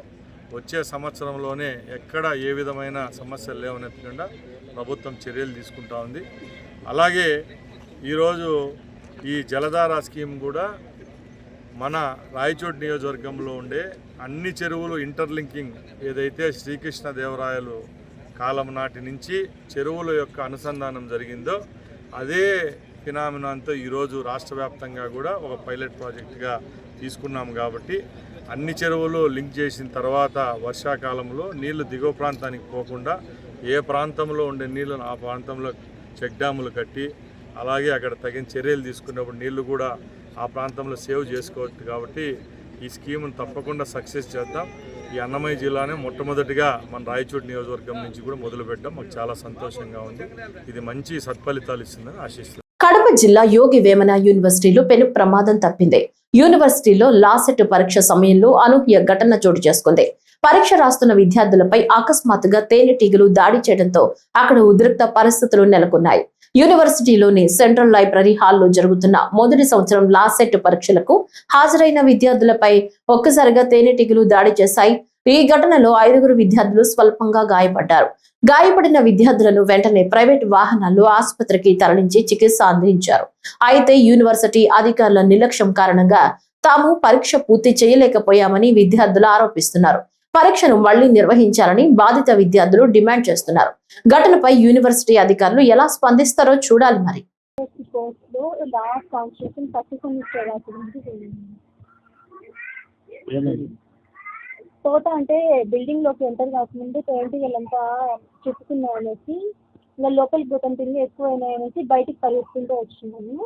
Speaker 6: వచ్చే సంవత్సరంలోనే ఎక్కడ ఏ విధమైన సమస్యలు లేవనెత్తకుండా ప్రభుత్వం చర్యలు తీసుకుంటా ఉంది. అలాగే ఈరోజు ఈ జలధార స్కీమ్ కూడా మన రాయచోటి నియోజకవర్గంలో ఉండే అన్ని చెరువులు ఇంటర్లింకింగ్ ఏదైతే శ్రీకృష్ణదేవరాయలు కాలం నాటి నుంచి చెరువుల యొక్క అనుసంధానం జరిగిందో అదే ఫినామినాతో ఈరోజు రాష్ట్ర వ్యాప్తంగా కూడా ఒక పైలట్ ప్రాజెక్టుగా తీసుకున్నాం. కాబట్టి అన్ని చెరువులు లింక్ చేసిన తర్వాత వర్షాకాలంలో నీళ్లు దిగువ ప్రాంతానికి పోకుండా ఏ ప్రాంతంలో ఉండే నీళ్ళను ఆ ప్రాంతంలో చెక్ డ్యాములు కట్టి అలాగే అక్కడ తగిన చర్యలు తీసుకున్నప్పుడు నీళ్లు కూడా ఆ ప్రాంతంలో సేవ్ చేసుకోవచ్చు. కాబట్టి ఈ స్కీమ్ను తప్పకుండా సక్సెస్ చేద్దాం. ఈ అన్నమయ్య జిల్లానే మొట్టమొదటిగా మన రాయచోటి నియోజకవర్గం నుంచి కూడా మొదలుపెట్టాం. మాకు చాలా సంతోషంగా ఉంది. ఇది మంచి సత్ఫలితాలు ఇస్తుందని ఆశిస్తున్నాం.
Speaker 1: కడప జిల్లా యోగి వేమన యూనివర్సిటీలో పెను ప్రమాదం తప్పింది. యూనివర్సిటీలో లాసెట్ పరీక్ష సమయంలో అనూహ్య ఘటన చోటు చేసుకుంది. పరీక్ష రాస్తున్న విద్యార్థులపై అకస్మాత్తుగా తేనెటీగలు దాడి చేయడంతో అక్కడ ఉద్రిక్త పరిస్థితులు నెలకొన్నాయి. యూనివర్సిటీలోని సెంట్రల్ లైబ్రరీ హాల్లో జరుగుతున్న మొదటి సంవత్సరం లాసెట్ పరీక్షలకు హాజరైన విద్యార్థులపై ఒక్కసారిగా తేనెటీగలు దాడి చేశాయి. ఈ ఘటనలో 5 విద్యార్థులు స్వల్పంగా గాయపడ్డారు. గాయపడిన విద్యార్థులను వెంటనే ప్రైవేట్ వాహనాల్లో ఆసుపత్రికి తరలించి చికిత్స అందించారు. అయితే యూనివర్సిటీ అధికారుల నిర్లక్ష్యం కారణంగా తాము పరీక్ష పూర్తి చేయలేకపోయామని విద్యార్థులు ఆరోపిస్తున్నారు. పరీక్షను మళ్లీ నిర్వహించాలని బాధిత విద్యార్థులు డిమాండ్ చేస్తున్నారు. ఘటనపై యూనివర్సిటీ అధికారులు ఎలా స్పందిస్తారో చూడాలి. మరి
Speaker 2: తోట అంటే బిల్డింగ్ లోకి ఎంటర్ కాకముందు తేంటిగలంతా చెప్పుకున్నాం అనేసి ఇంకా లోపలికి పోతుంటుంది ఎక్కువైనాయనేసి బయటికి పరిగెత్తుకుంటూ వచ్చినాము.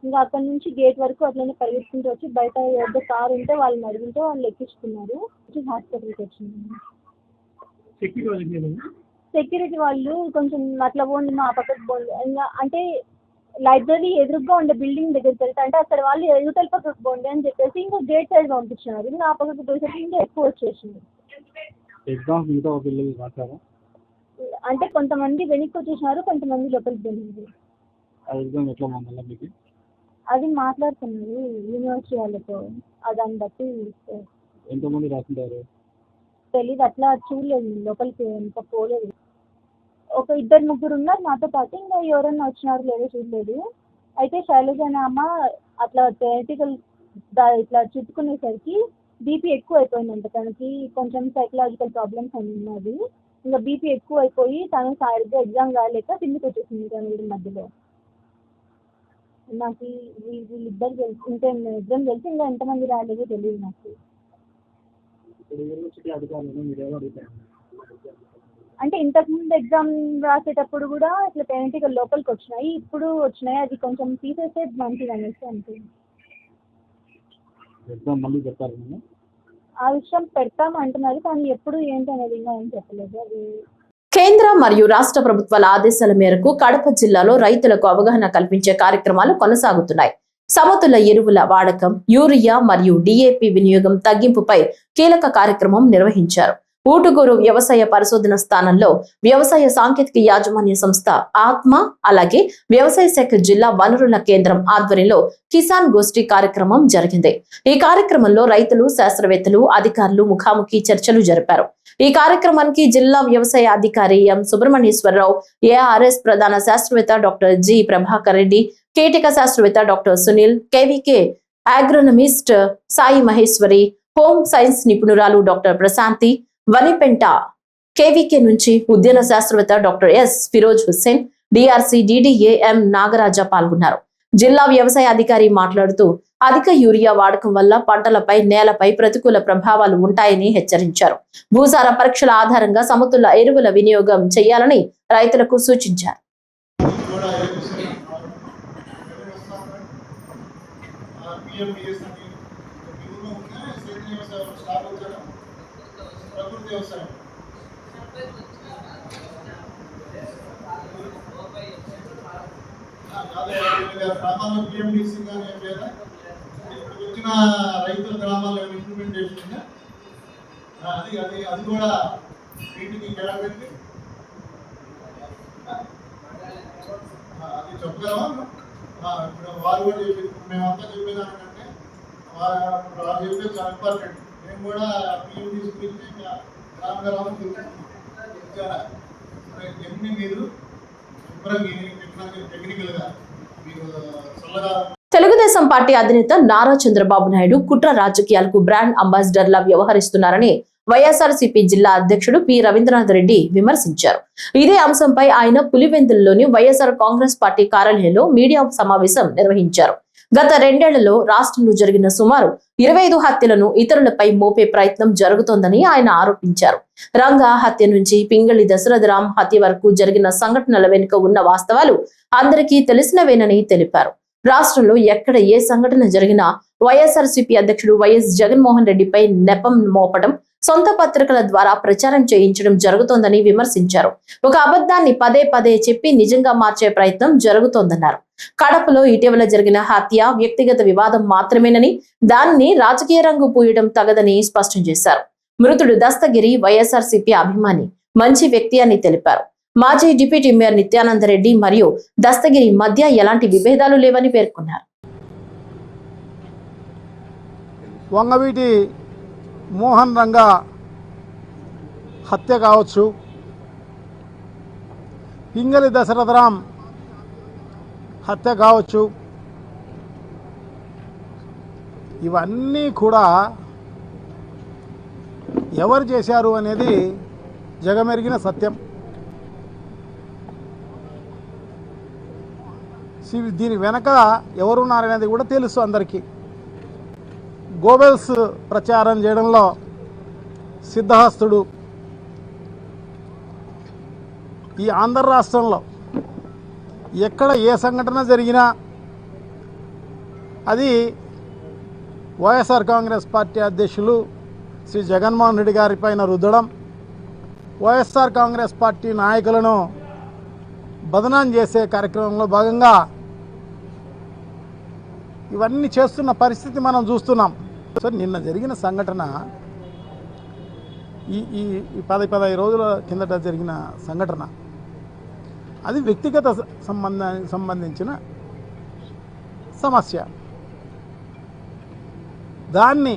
Speaker 2: ఇంకా అక్కడ నుంచి గేట్ వరకు అట్లనే పరిగెత్తుకుంటూ వచ్చి బయట ఏదో కారు ఉంటే వాళ్ళని అడిగితే వాళ్ళు ఎక్కించుకున్నారు. హాస్పిటల్కి వచ్చినాము. సెక్యూరిటీ వాళ్ళు కొంచెం అట్లా పోండి మా పక్కకు పోండి ఇంకా అంటే లైబ్రరీ ఎదురుగా ఉండే బిల్డింగ్ దగ్గరికి వెళ్తా అంటే అక్కడ వాళ్ళు ఎదుగుతల పక్కకు పోండి అని చెప్పేసి ఇంకా గేట్ సైడ్ పంపించినారు. ఇంకా ఆ పక్కకు పోయేసరికి ఇంకా ఎక్కువ వచ్చేసింది. అంటే కొంతమంది వెనక్కి వచ్చేసినారు, కొంతమంది లోపలికి పోయినారు. అది మాట్లాడుతున్నారు యూనివర్సిటీ వాళ్ళతో. దాన్ని బట్టి తెలీదు, అట్లా చూడలేదు, లోపలికి ఇంకా పోలేదు. ఒక 2-3 ఉన్నారు నాతో పాటు, ఇంకా ఎవరైనా వచ్చినారు లేదో చూడలేదు. అయితే శైలజ అనే అమ్మ అట్లా థియరిటికల్ ఇట్లా చుట్టుకునేసరికి బీపీ ఎక్కువ అయిపోయిందంట. తనకి కొంచెం సైకలాజికల్ ప్రాబ్లమ్స్ అని ఉన్నది. ఇంకా బీపీ ఎక్కువ అయిపోయి తను సరిగ్గా ఎగ్జామ్ రాలేక కిందికి వచ్చేసింది. తను మధ్యలో నాకు వీళ్ళిద్దరు తెలిసి ఇంకా ఎగ్జామ్ తెలిసి ఇంకా ఎంతమంది రాలేదో తెలియదు నాకు. అంటే ఇంతకుముందు ఎగ్జామ్ రాసేటప్పుడు కూడా ఇట్లా థియరిటికల్ లోపలికి వచ్చినాయి, ఇప్పుడు వచ్చినాయి. అది కొంచెం తీసేస్తే మంచిది అనేసి అంతే. ఆ విషయం పెడతాం అంటున్నారు కానీ ఎప్పుడు ఏంటి అనేది ఇంకా ఏం చెప్పలేదు. అది
Speaker 1: కేంద్ర మరియు రాష్ట్ర ప్రభుత్వాల ఆదేశాల మేరకు కడప జిల్లాలో రైతులకు అవగాహన కల్పించే కార్యక్రమాలు కొనసాగుతున్నాయి. సమతుల ఎరువుల వాడకం, యూరియా మరియు డిఏపి వినియోగం తగ్గింపుపై కీలక కార్యక్రమం నిర్వహించారు. ఊటుగూరు వ్యవసాయ పరిశోధన స్థానంలో వ్యవసాయ సాంకేతిక యాజమాన్య సంస్థ ఆత్మ, అలాగే వ్యవసాయ శాఖ జిల్లా వనరుల కేంద్రం ఆధ్వర్యంలో కిసాన్ గోష్ఠి కార్యక్రమం జరిగింది. ఈ కార్యక్రమంలో రైతులు, శాస్త్రవేత్తలు, అధికారులు ముఖాముఖి చర్చలు జరిపారు. ఈ కార్యక్రమానికి జిల్లా వ్యవసాయ అధికారి ఎం సుబ్రహ్మణ్యేశ్వరరావు, ఏఆర్ఎస్ ప్రధాన శాస్త్రవేత్త డాక్టర్ జి ప్రభాకర్ రెడ్డి, కీటక శాస్త్రవేత్త doctor Sunil, KVK agronomist Sai Maheshwari, home science నిపుణురాలు డాక్టర్ ప్రశాంతి, వనిపెంట కేవీకే నుంచి ఉద్యాన శాస్త్రవేత్త doctor S Firoz Hussain, DRC DDA M Nagaraja పాల్గొన్నారు. జిల్లా వ్యవసాయ అధికారి మాట్లాడుతూ అధిక యూరియా వాడకం వల్ల పంటలపై, నేలపై ప్రతికూల ప్రభావాలు ఉంటాయని హెచ్చరించారు. భూసార పరీక్షల ఆధారంగా సమతుల ఎరువుల వినియోగం చేయాలని రైతులకు సూచించారు.
Speaker 11: గ్రామాల్లో పిఎండిసి కానీ ఏం లేదా, ఇక్కడికి వచ్చిన రైతుల గ్రామాల్లో ఇంప్లిమెంటేషన్ అది అది అది కూడా వీటికి కేటాయించి అది చెప్పగలమా? ఇప్పుడు వారు కూడా చెప్పి మేమంతా చెప్పేదానికంటే వారు చెప్పేది చాలా ఇంపార్టెంట్. మేము కూడా పిఎండిసి గురించి ఇంకా గ్రామం ఇచ్చారా ఎన్ని మీరు శుభ్రంగా టెక్నికల్గా మీరు చల్లగా.
Speaker 1: తెలుగుదేశం పార్టీ అధినేత నారా చంద్రబాబు నాయుడు కుట్ర రాజకీయాలకు బ్రాండ్ అంబాసిడర్లా వ్యవహరిస్తున్నారని వైఎస్ఆర్సీపీ జిల్లా అధ్యక్షుడు పి రవీంద్రనాథ్ రెడ్డి విమర్శించారు. ఇదే అంశంపై ఆయన పులివెందులలోని వైఎస్ఆర్ కాంగ్రెస్ పార్టీ కార్యాలయంలో మీడియా సమావేశం నిర్వహించారు. గత 2 ఏళ్లలో రాష్ట్రంలో జరిగిన సుమారు 25 హత్యలను ఇతరులపై మోపే ప్రయత్నం జరుగుతోందని ఆయన ఆరోపించారు. రంగా హత్య నుంచి పింగళి దశరథరామ్ హత్య వరకు జరిగిన సంఘటనల వెనుక ఉన్న వాస్తవాలు అందరికీ తెలిసినవేనని తెలిపారు. రాష్ట్రంలో ఎక్కడ ఏ సంఘటన జరిగినా వైఎస్ఆర్సీపీ అధ్యక్షుడు వైఎస్ జగన్మోహన్ రెడ్డిపై నెపం మోపడం, సొంత పత్రికల ద్వారా ప్రచారం చేయించడం జరుగుతోందని విమర్శించారు. ఒక అబద్ధాన్ని పదే పదే చెప్పి నిజంగా మార్చే ప్రయత్నం జరుగుతోందన్నారు. కడపలో ఇటీవల జరిగిన హత్య వ్యక్తిగత వివాదం మాత్రమేనని, దాన్ని రాజకీయ రంగు పూయడం తగదని స్పష్టం చేశారు. మృతుడు దస్తగిరి వైఎస్ఆర్సీపీ అభిమాని, మంచి వ్యక్తి అని తెలిపారు. మాజీ డిప్యూటీ మేయర్ నిత్యానంద రెడ్డి మరియు దస్తగిరి మధ్య ఎలాంటి విభేదాలు లేవని పేర్కొన్నారు.
Speaker 12: వంగవీటి మోహన్ రంగా
Speaker 11: హత్య కావచ్చు, పింగళి దశరథరాం హత్య కావచ్చు, ఇవన్నీ కూడా ఎవరు చేశారు అనేది జగమెరిగిన సత్యం. దీని వెనక ఎవరున్నారనేది కూడా తెలుసు అందరికీ. గోబెల్స్ ప్రచారం చేయడంలో సిద్ధహస్తుడు. ఈ ఆంధ్ర రాష్ట్రంలో ఎక్కడ ఏ సంఘటన జరిగినా అది వైఎస్ఆర్ కాంగ్రెస్ పార్టీ అధ్యక్షులు శ్రీ జగన్మోహన్ రెడ్డి గారి పైన రుద్దడం, వైఎస్ఆర్ కాంగ్రెస్ పార్టీ నాయకులను బదనాం చేసే కార్యక్రమంలో భాగంగా ఇవన్నీ చేస్తున్న పరిస్థితి మనం చూస్తున్నాం. సో నిన్న జరిగిన సంఘటన ఈ 15 రోజుల కిందట జరిగిన సంఘటన అది వ్యక్తిగత సంబంధించిన సమస్య. దాన్ని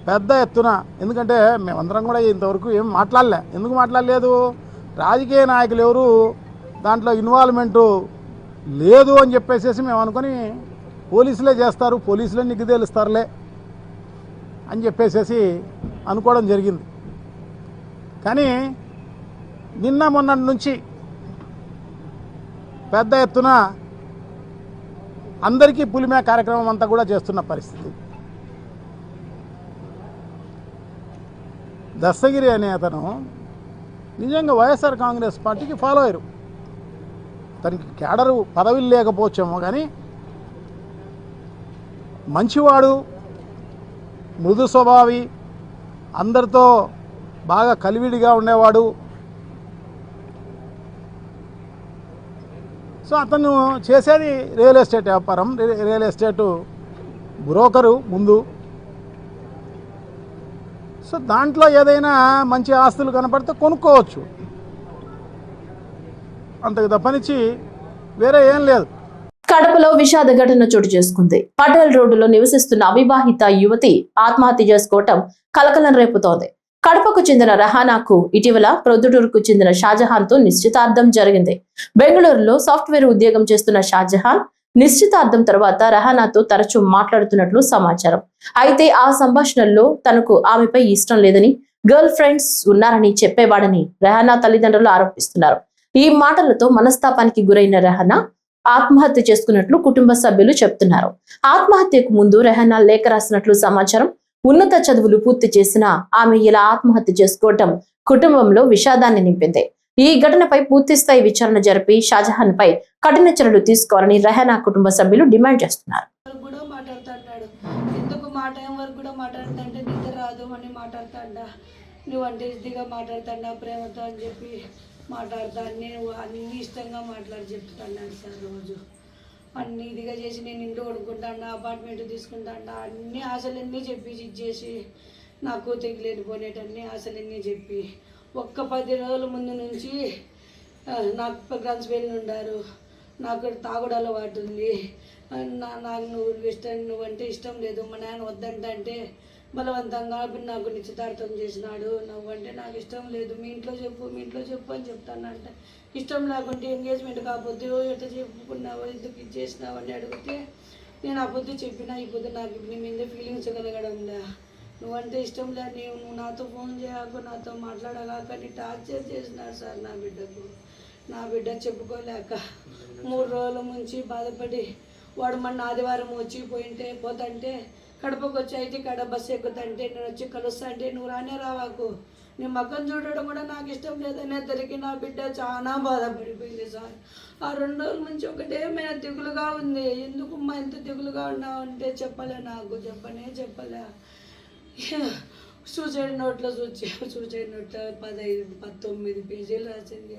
Speaker 11: పెద్ద ఎత్తున, ఎందుకంటే మేమందరం కూడా ఇంతవరకు ఏం మాట్లాడలే. ఎందుకు మాట్లాడలేదు? రాజకీయ నాయకులు ఎవరు దాంట్లో ఇన్వాల్వ్మెంటు లేదు అని చెప్పేసి మేము అనుకొని పోలీసులే చేస్తారు, పోలీసులే నీకు తెలుస్తారులే అని చెప్పేసి అనుకోవడం జరిగింది. కానీ నిన్న మొన్నటి నుంచి పెద్ద ఎత్తున అందరికీ పులిమే కార్యక్రమం అంతా కూడా చేస్తున్న పరిస్థితి. దస్తగిరి అనే అతను నిజంగా వైఎస్ఆర్ కాంగ్రెస్ పార్టీకి ఫాలో అయ్యారు. తనకి క్యాడరు పదవిలు లేకపోవచ్చేమో కానీ మంచివాడు, మృదు స్వభావి, అందరితో బాగా కలివిడిగా ఉండేవాడు. సో అతను చేసేది రియల్ ఎస్టేట్ వ్యాపారం, రియల్ ఎస్టేట్ బ్రోకరు ముందు. సో దాంట్లో ఏదైనా మంచి ఆస్తులు కనపడితే కొనుక్కోవచ్చు, అంతకు తప్పనిచ్చి వేరే ఏం లేదు.
Speaker 1: కడపలో విషాద ఘటన చోటు చేసుకుంది. పటేల్ రోడ్డులో నివసిస్తున్న అవివాహిత యువతి ఆత్మహత్య చేసుకోవటం కలకలం రేపుతోంది. కడపకు చెందిన రెహానాకు ఇటీవల ప్రొద్దుటూరుకు చెందిన షాజహాన్ తో నిశ్చితార్థం జరిగింది. బెంగళూరులో సాఫ్ట్వేర్ ఉద్యోగం చేస్తున్న షాజహాన్ నిశ్చితార్థం తర్వాత రెహానాతో తరచూ మాట్లాడుతున్నట్లు సమాచారం. అయితే ఆ సంభాషణల్లో తనకు ఆమెపై ఇష్టం లేదని, గర్ల్ ఫ్రెండ్స్ ఉన్నారని చెప్పేవాడని రెహానా తల్లిదండ్రులు ఆరోపిస్తున్నారు. ఈ మాటలతో మనస్తాపానికి గురైన రెహానా ఆత్మహత్య చేసుకున్నట్లు కుటుంబ సభ్యులు చెప్తున్నారు. ఆత్మహత్యకు ముందు రెహానా లేఖ రాసినట్లు సమాచారం. ఉన్నత చదువులు పూర్తి చేసిన ఆమె ఇలా ఆత్మహత్య చేసుకోవటం కుటుంబంలో విషాదాన్ని నింపింది. ఈ ఘటనపై పూర్తిస్థాయి విచారణ జరిపి షాజహాన్ పై కఠిన చర్యలు తీసుకోవాలని రెహానా కుటుంబ సభ్యులు డిమాండ్ చేస్తున్నారు.
Speaker 8: కూడా మాట్లాడుతాడు, ఎందుకు మాట వరకు కూడా మాట్లాడుతుంటే నిద్ర రాదు అని మాట్లాడుతాడా, నువ్వు అంటే ఇదిగా మాట్లాడుతాడా ప్రేమతో అని చెప్పి మాట్లాడతాను. నేను అన్ని ఇష్టంగా మాట్లాడి చెప్తున్నాను సార్. రోజు అన్ని ఇదిగా చేసి నేను ఇంట్లో కొనుక్కుంటాను, అపార్ట్మెంట్ తీసుకుంటాను, అన్ని ఆశలన్నీ చెప్పి ఇచ్చేసి నాకు తెగిలేనిపోనేటన్ని ఆశలన్నీ చెప్పి ఒక్క 10 రోజుల ముందు నుంచి నాకు గన్స్ వెళ్ళి ఉండారు. నాకు తాగుడు అలవాటు ఉంది, నాకు నువ్వంటే ఇష్టం లేదు, మా నాన్న వద్దంటే బలవంతంగా నాకు నిశ్చితార్థం చేసినాడు. నువ్వంటే నాకు ఇష్టం లేదు, మీ ఇంట్లో చెప్పు అని చెప్తానంటే ఇష్టం లేకుంటే ఎంగేజ్మెంట్ కాకపోతే ఎట్లా చెప్పుకున్నావు, ఎందుకు ఇది చేసినావు అని అడిగితే నేను ఆ పొద్దు చెప్పినా, ఈ పొద్దు నాకు నీ మీద ఫీలింగ్స్ కలగడంలే, నువ్వంటే ఇష్టం లేదు, నువ్వు నాతో ఫోన్ చేయకు, నాతో మాట్లాడగాక నీ టార్చర్ చేసినారు సార్ నా బిడ్డకు. నా బిడ్డ చెప్పుకోలేక 3 రోజుల నుంచి బాధపడి వాడు మొన్న ఆదివారం వచ్చి పోతంటే కడపకు వచ్చి అయితే కడ బస్సు ఎక్కుతుంటే నేను వచ్చి కలుస్తా అంటే నువ్వు రానే రావాకు, నీ మగ్గం చూడడం కూడా నాకు ఇష్టం లేదనే తరికి నా బిడ్డ చాలా బాధపడిపోయింది సార్. ఆ 2 రోజుల నుంచి ఒకటేమైనా దిగులుగా ఉంది. ఎందుకమ్మా ఎంత దిగులుగా ఉన్నావు అంటే చెప్పలే, నాకు చెప్పలే. సూసైడ్ నోట్లో సూసైడ్ నోట్ 19 పేజీలు రాసింది.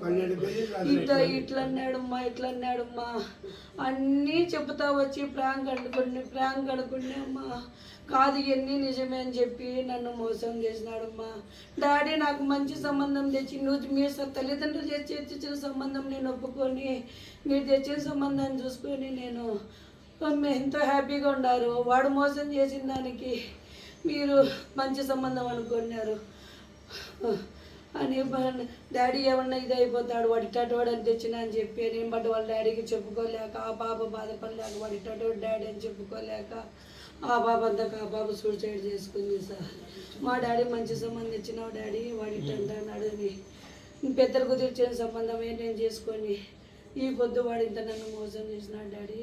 Speaker 8: ఇట్లా అన్నాడమ్మా అన్నీ చెప్తా వచ్చి ప్రాంక్ అనుకునే అమ్మా కాదు, ఇవన్నీ నిజమే అని చెప్పి నన్ను మోసం చేసినాడమ్మా. డాడీ నాకు మంచి సంబంధం తెచ్చి మీ తల్లిదండ్రులు తెచ్చిన సంబంధం నేను ఒప్పుకొని, మీరు తెచ్చిన సంబంధాన్ని చూసుకొని నేను ఎంతో హ్యాపీగా ఉన్నారు. వాడు మోసం చేసిన దానికి మీరు మంచి సంబంధం అనుకున్నారు. అని డాడీ ఏమన్నా ఇది అయిపోతాడు వాడు ఇట్టవాడు అని తెచ్చినా అని చెప్పి నేను బట్ వాళ్ళ డాడీకి చెప్పుకోలేక ఆ పాప బాధపడలేక వాడు ఇట్టవాడు డాడీ అని చెప్పుకోలేక ఆ పాప అంతా ఆ పాప సూసైడ్ చేసుకుంది సార్. మా డాడీ మంచి సంబంధం ఇచ్చినావు డాడీ వాడు ఇట్టన్నాడు అని పెద్దలు కుదిర్చిన సంబంధమే నేను చేసుకొని ఈ పొద్దు వాడు ఇంత నన్ను మోసం చేసినాడు డాడీ.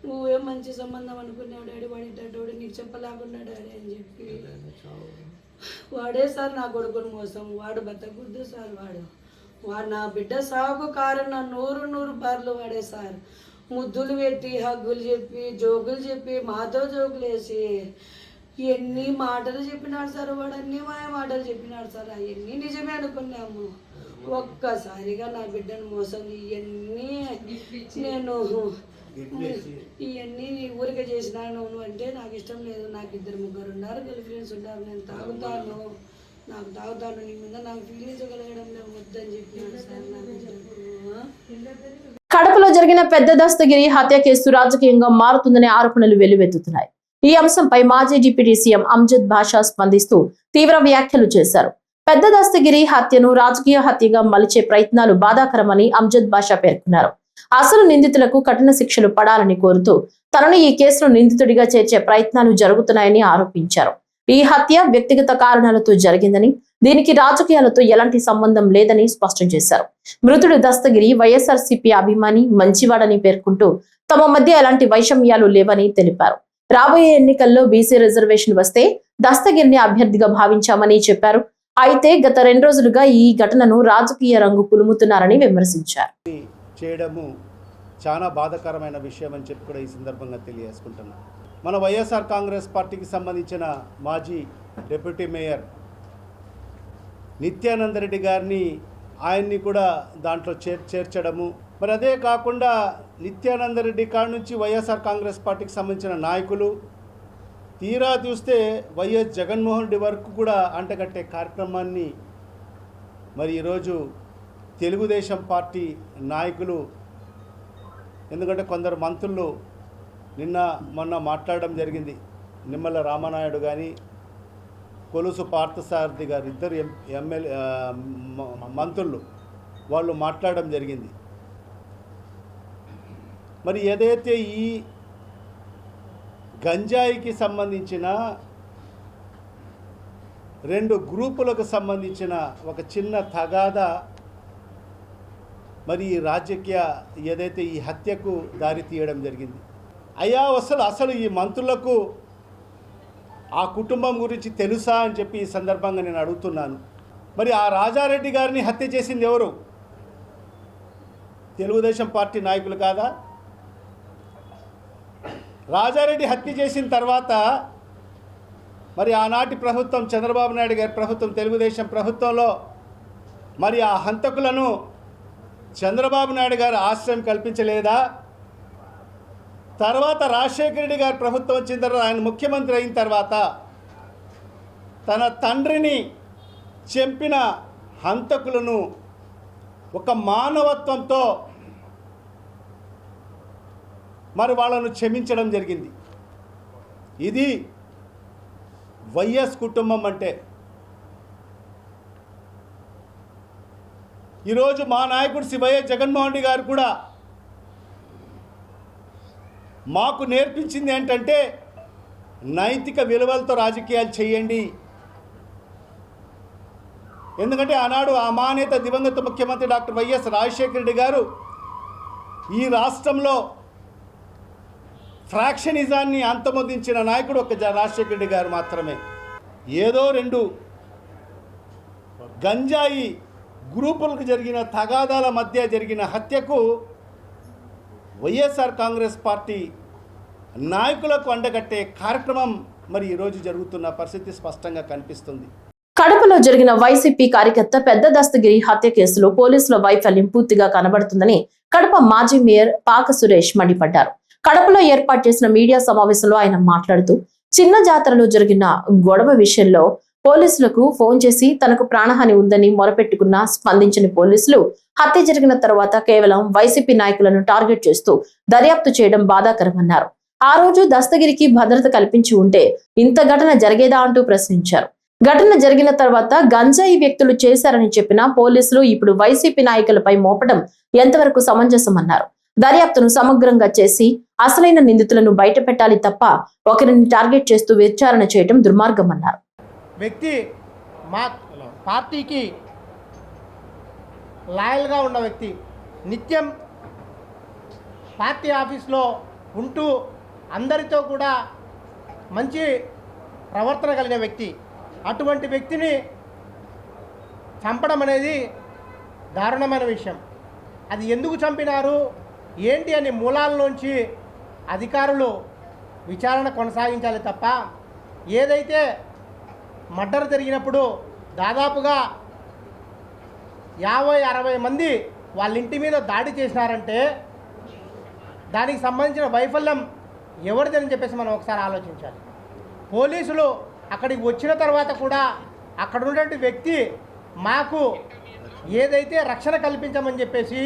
Speaker 8: నువ్వేం మంచి సంబంధం అనుకున్నావు డాడీ వాడు ఇట్టవాడు నీకు చెప్పలేకుండా డాడీ అని చెప్పి వాడే సార్ నా కొడుకుని మోసం వాడు బతకూడదు సార్. వాడు నా బిడ్డ సాగు కారణం 100 బార్లు వాడే సార్. ముద్దులు పెట్టి హగ్గులు చెప్పి జోకులు చెప్పి మాతో జోకులు వేసి ఎన్ని మాటలు చెప్పినాడు సార్. వాడు అన్ని మాయ మాటలు చెప్పినాడు సార్. అవన్నీ నిజమే అనుకున్నాము. ఒక్కసారిగా నా బిడ్డను మోసం ఇవన్నీ నేను ఇవన్నీ ఊరికే చేసినాను నువ్వు అంటే నాకు ఇష్టం లేదు. నాకు 2-3 ఉన్నారు గర్ల్ ఫ్రెండ్స్ ఉంటారు. నేను తాగుతాను నీ మీద నాకు ఫీలింగ్స్ కలగడం లేదు వద్దని చెప్పినాను సార్. నాకు
Speaker 1: కడపలో జరిగిన పెద్ద దస్తగిరి హత్య కేసు రాజకీయంగా మారుతుందనే ఆరోపణలు వెల్లువెత్తుతున్నాయి. ఈ అంశంపై మాజీ డిప్యూటీ సీఎం అమ్జద్ బాషా స్పందిస్తూ తీవ్ర వ్యాఖ్యలు చేశారు. పెద్ద దస్తగిరి హత్యను రాజకీయ హత్యగా మలిచే ప్రయత్నాలు బాధాకరమని అమ్జద్ బాషా పేర్కొన్నారు. అసలు నిందితులకు కఠిన శిక్షలు పడాలని కోరుతూ తనను ఈ కేసులో నిందితుడిగా చేర్చే ప్రయత్నాలు జరుగుతున్నాయని ఆరోపించారు. ఈ హత్య వ్యక్తిగత కారణాలతో జరిగిందని, దీనికి రాజకీయాలతో ఎలాంటి సంబంధం లేదని స్పష్టం చేశారు. మృతుడు దస్తగిరి వైఎస్ఆర్సీపీ అభిమాని, మంచివాడని పేర్కొంటూ తమ మధ్య ఎలాంటి వైషమ్యాలు లేవని తెలిపారు. రాబోయే ఎన్నికల్లో బీసీ రిజర్వేషన్ వస్తే దస్తగిరిని అభ్యర్థిగా భావించామని చెప్పారు. అయితే గత 2 రోజులుగా ఈ ఘటనను రాజకీయ రంగు పులుముతున్నారని విమర్శించారు.
Speaker 12: చేయడము చాలా బాధాకరమైన విషయం అని చెప్పి కూడా ఈ సందర్భంగా తెలియజేసుకుంటున్నాను. మన వైఎస్ఆర్ కాంగ్రెస్ పార్టీకి సంబంధించిన మాజీ డిప్యూటీ మేయర్ నిత్యానంద రెడ్డి గారిని ఆయన్ని కూడా దాంట్లో చేర్చడము, మరి అదే కాకుండా నిత్యానంద రెడ్డి కాడి నుంచి వైఎస్ఆర్ కాంగ్రెస్ పార్టీకి సంబంధించిన నాయకులు తీరా చూస్తే వైఎస్ జగన్మోహన్ రెడ్డి వరకు కూడా అంటగట్టే కార్యక్రమాన్ని మరి ఈరోజు తెలుగుదేశం పార్టీ నాయకులు, ఎందుకంటే కొందరు మంత్రులు మొన్న మాట్లాడడం జరిగింది. నిమ్మల రామనాయుడు కానీ కొలుసు పార్థసారథి గారు ఇద్దరు ఎమ్మెల్యే మంత్రులు వాళ్ళు మాట్లాడడం జరిగింది. మరి ఏదైతే ఈ గంజాయికి సంబంధించిన 2 గ్రూపులకు సంబంధించిన ఒక చిన్న తగాదా మరి రాజకీయ ఏదైతే ఈ హత్యకు దారి తీయడం జరిగింది. అయ్యా అసలు ఈ మంత్రులకు ఆ కుటుంబం గురించి తెలుసా అని చెప్పి ఈ సందర్భంగా నేను అడుగుతున్నాను. మరి ఆ రాజారెడ్డి గారిని హత్య చేసింది ఎవరు? తెలుగుదేశం పార్టీ నాయకులు కాదా? రాజారెడ్డి హత్య చేసిన తర్వాత మరి ఆనాటి ప్రభుత్వం, చంద్రబాబు నాయుడు గారి ప్రభుత్వం, తెలుగుదేశం ప్రభుత్వంలో మరి ఆ హంతకులను చంద్రబాబు నాయుడు గారు ఆశ్రయం కల్పించలేదా? తర్వాత రాజశేఖర రెడ్డి గారి ప్రభుత్వం వచ్చిన తర్వాత, ఆయన ముఖ్యమంత్రి అయిన తర్వాత తన తండ్రిని చంపిన హంతకులను ఒక మానవత్వంతో మరి వాళ్ళను క్షమించడం జరిగింది. ఇది వైఎస్ కుటుంబం అంటే. ఈరోజు మా నాయకుడు వైఎస్ జగన్మోహన్ రెడ్డి గారు కూడా మాకు నేర్పించింది ఏంటంటే నైతిక విలువలతో రాజకీయాలు చేయండి. ఎందుకంటే ఆనాడు ఆ మానేత దివంగత ముఖ్యమంత్రి డాక్టర్ వైఎస్ రాజశేఖర రెడ్డి గారు ఈ రాష్ట్రంలో ఫ్రాక్షనిజాన్ని అంతమొందించిన నాయకుడు ఒక రాజశేఖర రెడ్డి గారు మాత్రమే. ఏదో 2 గంజాయి గ్రూపులకు జరిగిన తగాదాల మధ్య జరిగిన హత్యకు వైఎస్ఆర్ కాంగ్రెస్ పార్టీ నాయకులకు అండగట్టే కార్యక్రమం మరి ఈరోజు జరుగుతున్న పరిస్థితి స్పష్టంగా కనిపిస్తుంది.
Speaker 1: కడపలో జరిగిన వైసీపీ కార్యకర్త పెద్ద దస్తగిరి హత్య కేసులో పోలీసుల వైఫల్యం పూర్తిగా కనబడుతుందని కడప మాజీ మేయర్ పాక సురేష్ మండిపడ్డారు. కడపలో ఏర్పాటు చేసిన మీడియా సమావేశంలో ఆయన మాట్లాడుతూ చిన్న జాతరలో జరిగిన గొడవ విషయంలో పోలీసులకు ఫోన్ చేసి తనకు ప్రాణహాని ఉందని మొరపెట్టుకున్న స్పందించిన పోలీసులు హత్య జరిగిన తర్వాత కేవలం వైసీపీ నాయకులను టార్గెట్ చేస్తూ దర్యాప్తు చేయడం బాధాకరమన్నారు. ఆ రోజు దస్తగిరికి భద్రత కల్పించి ఉంటే ఇంత ఘటన జరిగేదా అంటూ ప్రశ్నించారు. ఘటన జరిగిన తర్వాత గంజాయి వ్యక్తులు చేశారని చెప్పిన పోలీసులు ఇప్పుడు వైసీపీ నాయకులపై మోపడం ఎంతవరకు సమంజసమన్నారు. దర్యాప్తును సమగ్రంగా చేసి అసలైన నిందితులను బయట పెట్టాలి తప్ప ఒకరిని టార్గెట్ చేస్తూ విచారణ చేయడం దుర్మార్గమన్నారు.
Speaker 13: వ్యక్తి మా పార్టీకి లాయల్గా ఉన్న వ్యక్తి, నిత్యం పార్టీ ఆఫీస్లో ఉంటూ అందరితో కూడా మంచి ప్రవర్తన కలిగిన వ్యక్తి. అటువంటి వ్యక్తిని చంపడం అనేది దారుణమైన విషయం. అది ఎందుకు చంపినారు ఏంటి అనే మూలాల్లోంచి అధికారులు విచారణ కొనసాగించాలి తప్ప ఏదైతే మర్డర్ జరిగినప్పుడు దాదాపుగా 50-60 మంది వాళ్ళ ఇంటి మీద దాడి చేసినారంటే దానికి సంబంధించిన వైఫల్యం ఎవరిదని చెప్పేసి మనం ఒకసారి ఆలోచించాలి. పోలీసులు అక్కడికి వచ్చిన తర్వాత కూడా అక్కడ ఉన్నటువంటి వ్యక్తి మాకు ఏదైతే రక్షణ కల్పించమని చెప్పేసి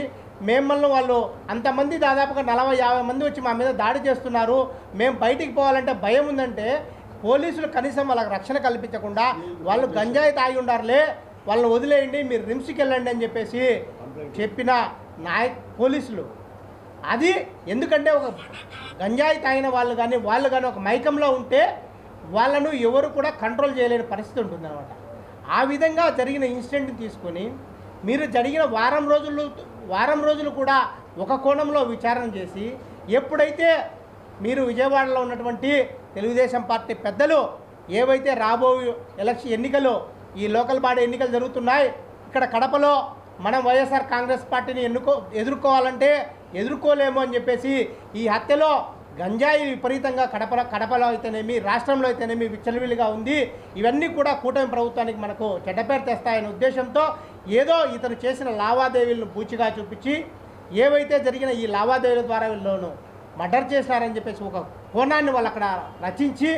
Speaker 13: మేమల్ని వాళ్ళు అంతమంది దాదాపుగా 40-50 మంది వచ్చి మా మీద దాడి చేస్తున్నారు, మేము బయటికి పోవాలంటే భయం ఉందంటే పోలీసులు కనీసం వాళ్ళకి రక్షణ కల్పించకుండా వాళ్ళు గంజాయి తాగి ఉండారులే వాళ్ళని వదిలేయండి మీరు రిమ్స్కి వెళ్ళండి అని చెప్పేసి చెప్పిన పోలీసులు. అది ఎందుకంటే ఒక గంజాయి తాగిన వాళ్ళు కానీ ఒక మైకంలో ఉంటే వాళ్ళను ఎవరు కూడా కంట్రోల్ చేయలేని పరిస్థితి ఉంటుందన్నమాట. ఆ విధంగా జరిగిన ఇన్సిడెంట్ని తీసుకొని మీరు జరిగిన వారం రోజులు కూడా ఒక కోణంలో విచారణ చేసి ఎప్పుడైతే మీరు విజయవాడలో ఉన్నటువంటి తెలుగుదేశం పార్టీ పెద్దలు ఏవైతే రాబోయే ఎన్నికలు ఈ లోకల్ బాడీ ఎన్నికలు జరుగుతున్నాయి, ఇక్కడ కడపలో మనం వైఎస్ఆర్ కాంగ్రెస్ పార్టీని ఎదుర్కోవాలంటే ఎదుర్కోలేము అని చెప్పేసి ఈ హత్యలో గంజాయి విపరీతంగా కడపలో అయితేనేమి రాష్ట్రంలో అయితేనేమి విచ్చలవిడిగా ఉంది. ఇవన్నీ కూడా కూటమి ప్రభుత్వానికి మనకు చెడ్డపేరు తెస్తాయనే ఉద్దేశంతో ఏదో ఇతను చేసిన లావాదేవీలను పూచిగా చూపించి ఏవైతే జరిగిన ఈ లావాదేవీల ద్వారా వీళ్ళను మర్డర్ చేశారని చెప్పేసి ఒక కోణాన్ని వాళ్ళు అక్కడ రచించి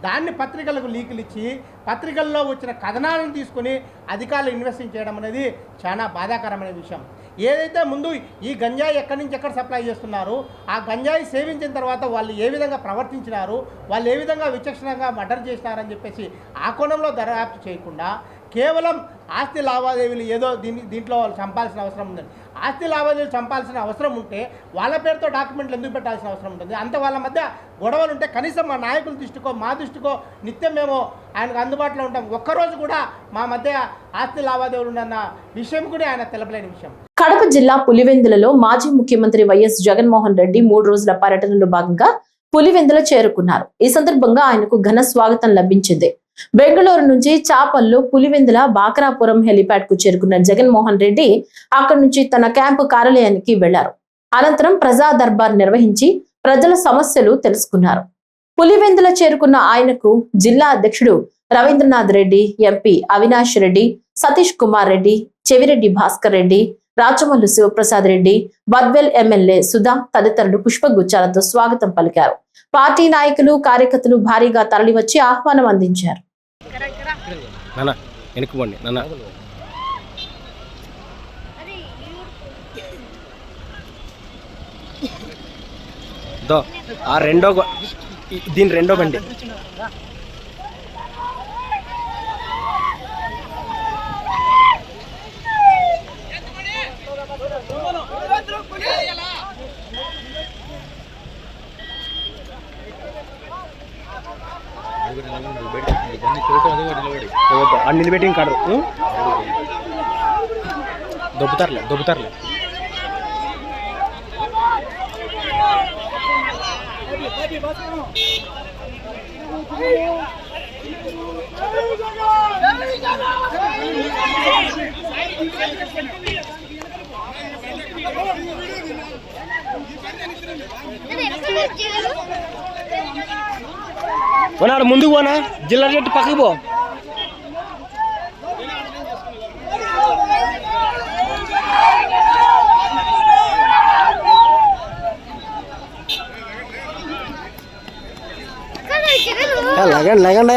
Speaker 13: దాన్ని పత్రికలకు లీకులు ఇచ్చి పత్రికల్లో వచ్చిన కథనాలను తీసుకుని అధికారులు ఇన్వెస్టిగేట్ చేయడం అనేది చాలా బాధాకరమైన విషయం. ఏదైతే ముందు ఈ గంజాయి ఎక్కడి నుంచి ఎక్కడ సప్లై చేస్తున్నారు, ఆ గంజాయి సేవించిన తర్వాత వాళ్ళు ఏ విధంగా ప్రవర్తించినారు, వాళ్ళు ఏ విధంగా విచక్షణంగా మర్డర్ చేసినారని చెప్పేసి ఆ కోణంలో దర్యాప్తు చేయకుండా కేవలం ఆస్తి లావాదేవీలు ఏదో దీంట్లో వాళ్ళు చంపాల్సిన అవసరం ఉందని, ఆస్తి లావాదేవీలు చంపాల్సిన అవసరం ఉంటే వాళ్ళ పేరుతో డాక్యుమెంట్లు ఎందుకు పెట్టాల్సిన అవసరం ఉంటుంది? అంత వాళ్ళ మధ్య గొడవలు ఉంటే కనీసం మా నాయకుల దృష్టికో మా దృష్టికో నిత్యం మేము ఆయనకు అందుబాటులో ఉంటాం, ఒక్కరోజు కూడా మా మధ్య ఆస్తి లావాదేవీలు ఉన్న విషయం కూడా ఆయన తెలపలేని విషయం.
Speaker 1: కడప జిల్లా పులివెందులలో మాజీ ముఖ్యమంత్రి వైఎస్ జగన్మోహన్ రెడ్డి 3 రోజుల పర్యటనలో భాగంగా పులివెందుల చేరుకున్నారు. ఈ సందర్భంగా ఆయనకు ఘన స్వాగతం లభించింది. బెంగళూరు నుంచి చాపల్లో పులివెందుల బాక్రాపురం హెలిప్యాడ్ కు చేరుకున్న జగన్మోహన్ రెడ్డి అక్కడి నుంచి తన క్యాంపు కార్యాలయానికి వెళ్లారు. అనంతరం ప్రజా దర్బార్ నిర్వహించి ప్రజల సమస్యలు తెలుసుకున్నారు. పులివెందుల చేరుకున్న ఆయనకు జిల్లా అధ్యక్షుడు రవీంద్రనాథ్ రెడ్డి, ఎంపీ అవినాష్ రెడ్డి, సతీష్ కుమార్ రెడ్డి, చెవిరెడ్డి భాస్కర్ రెడ్డి, రాచమల్లు శివప్రసాద్ రెడ్డి, బద్వెల్ ఎమ్మెల్యే సుధా తదితరులు పుష్పగుచ్చాలతో స్వాగతం పలికారు. పార్టీ నాయకులు కార్యకర్తలు భారీగా తరలివచ్చి ఆహ్వానం అందించారు.
Speaker 7: దీని రెండో బండి నిలబెట్టి కాడు దొబ్బుతారులే పోనాడు ముందుకు పోనా జిల్లా చెట్టు పక్కకు పో. లేకండి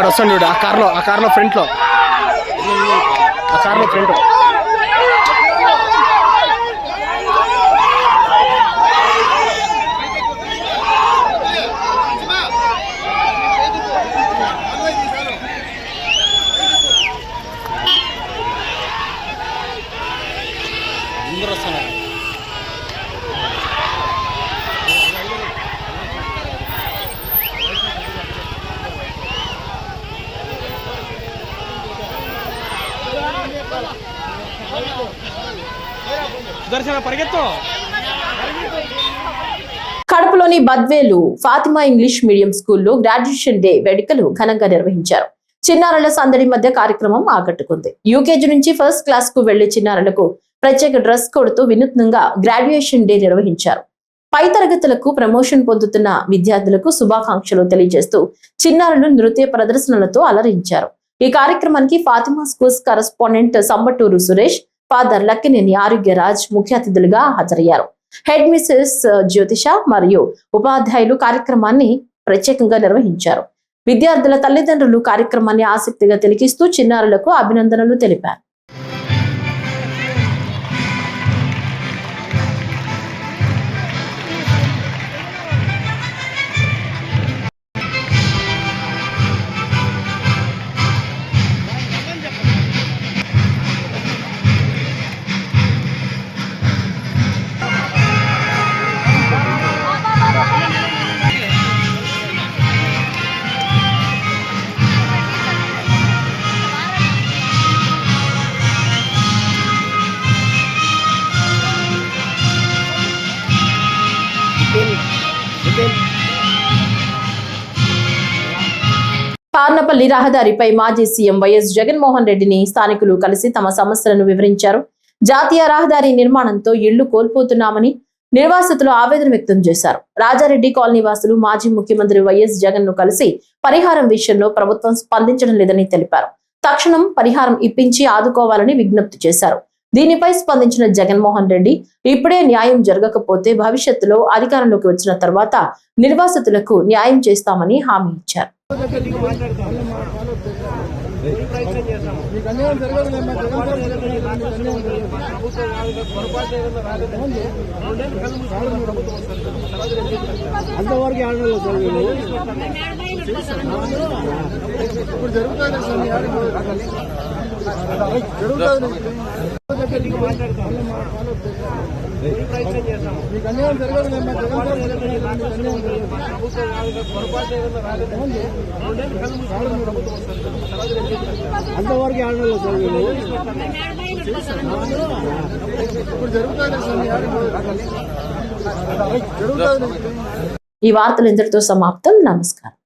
Speaker 7: వస్తాను చూడు ఆ కార్లో ఫ్రంట్
Speaker 1: కడపలోని బద్వేలు ఫాతిమా ఇంగ్లీష్ మీడియం స్కూల్లో గ్రాడ్యుయేషన్ డే వేడుకలు ఘనంగా నిర్వహించారు. చిన్నారుల సందడి మధ్య కార్యక్రమం ఆకట్టుకుంది. యూకేజీ నుంచి ఫస్ట్ క్లాస్ కు వెళ్లే చిన్నారులకు ప్రత్యేక డ్రెస్ కోడ్ తో వినూత్నంగా గ్రాడ్యుయేషన్ డే నిర్వహించారు. పై తరగతులకు ప్రమోషన్ పొందుతున్న విద్యార్థులకు శుభాకాంక్షలు తెలియజేస్తూ చిన్నారులు నృత్య ప్రదర్శనలతో అలరించారు. ఈ కార్యక్రమానికి Fatima schools correspondent Sambaturu Suresh, father Lakkineni Arogyaraj ముఖ్య అతిథులుగా హాజరయ్యారు. హెడ్ మిసెస్ జ్యోతిష మరియు ఉపాధ్యాయులు కార్యక్రమాన్ని ప్రత్యేకంగా నిర్వహించారు. విద్యార్థుల తల్లిదండ్రులు కార్యక్రమాన్ని ఆసక్తిగా తిలకిస్తూ చిన్నారులకు అభినందనలు తెలిపారు. పార్నపల్లి రహదారిపై మాజీ సీఎం వైఎస్ జగన్మోహన్ రెడ్డిని స్థానికులు కలిసి తమ సమస్యలను వివరించారు. జాతీయ రహదారి నిర్మాణంతో ఇళ్లు కోల్పోతున్నామని నిర్వాసితులు ఆవేదన వ్యక్తం చేశారు. రాజారెడ్డి కాలనీ వాసులు మాజీ ముఖ్యమంత్రి వైఎస్ జగన్ ను కలిసి పరిహారం విషయంలో ప్రభుత్వం స్పందించడం లేదని తెలిపారు. తక్షణం పరిహారం ఇప్పించి ఆదుకోవాలని విజ్ఞప్తి చేశారు. దీనిపై స్పందించిన జగన్మోహన్ రెడ్డి ఇప్పుడే న్యాయం జరగకపోతే భవిష్యత్తులో అధికారంలోకి వచ్చిన తర్వాత నిర్వాసితులకు న్యాయం చేస్తామని హామీ ఇచ్చారు. ఈ వార్తలు ఇంతటితో సమాప్తం. నమస్కారం.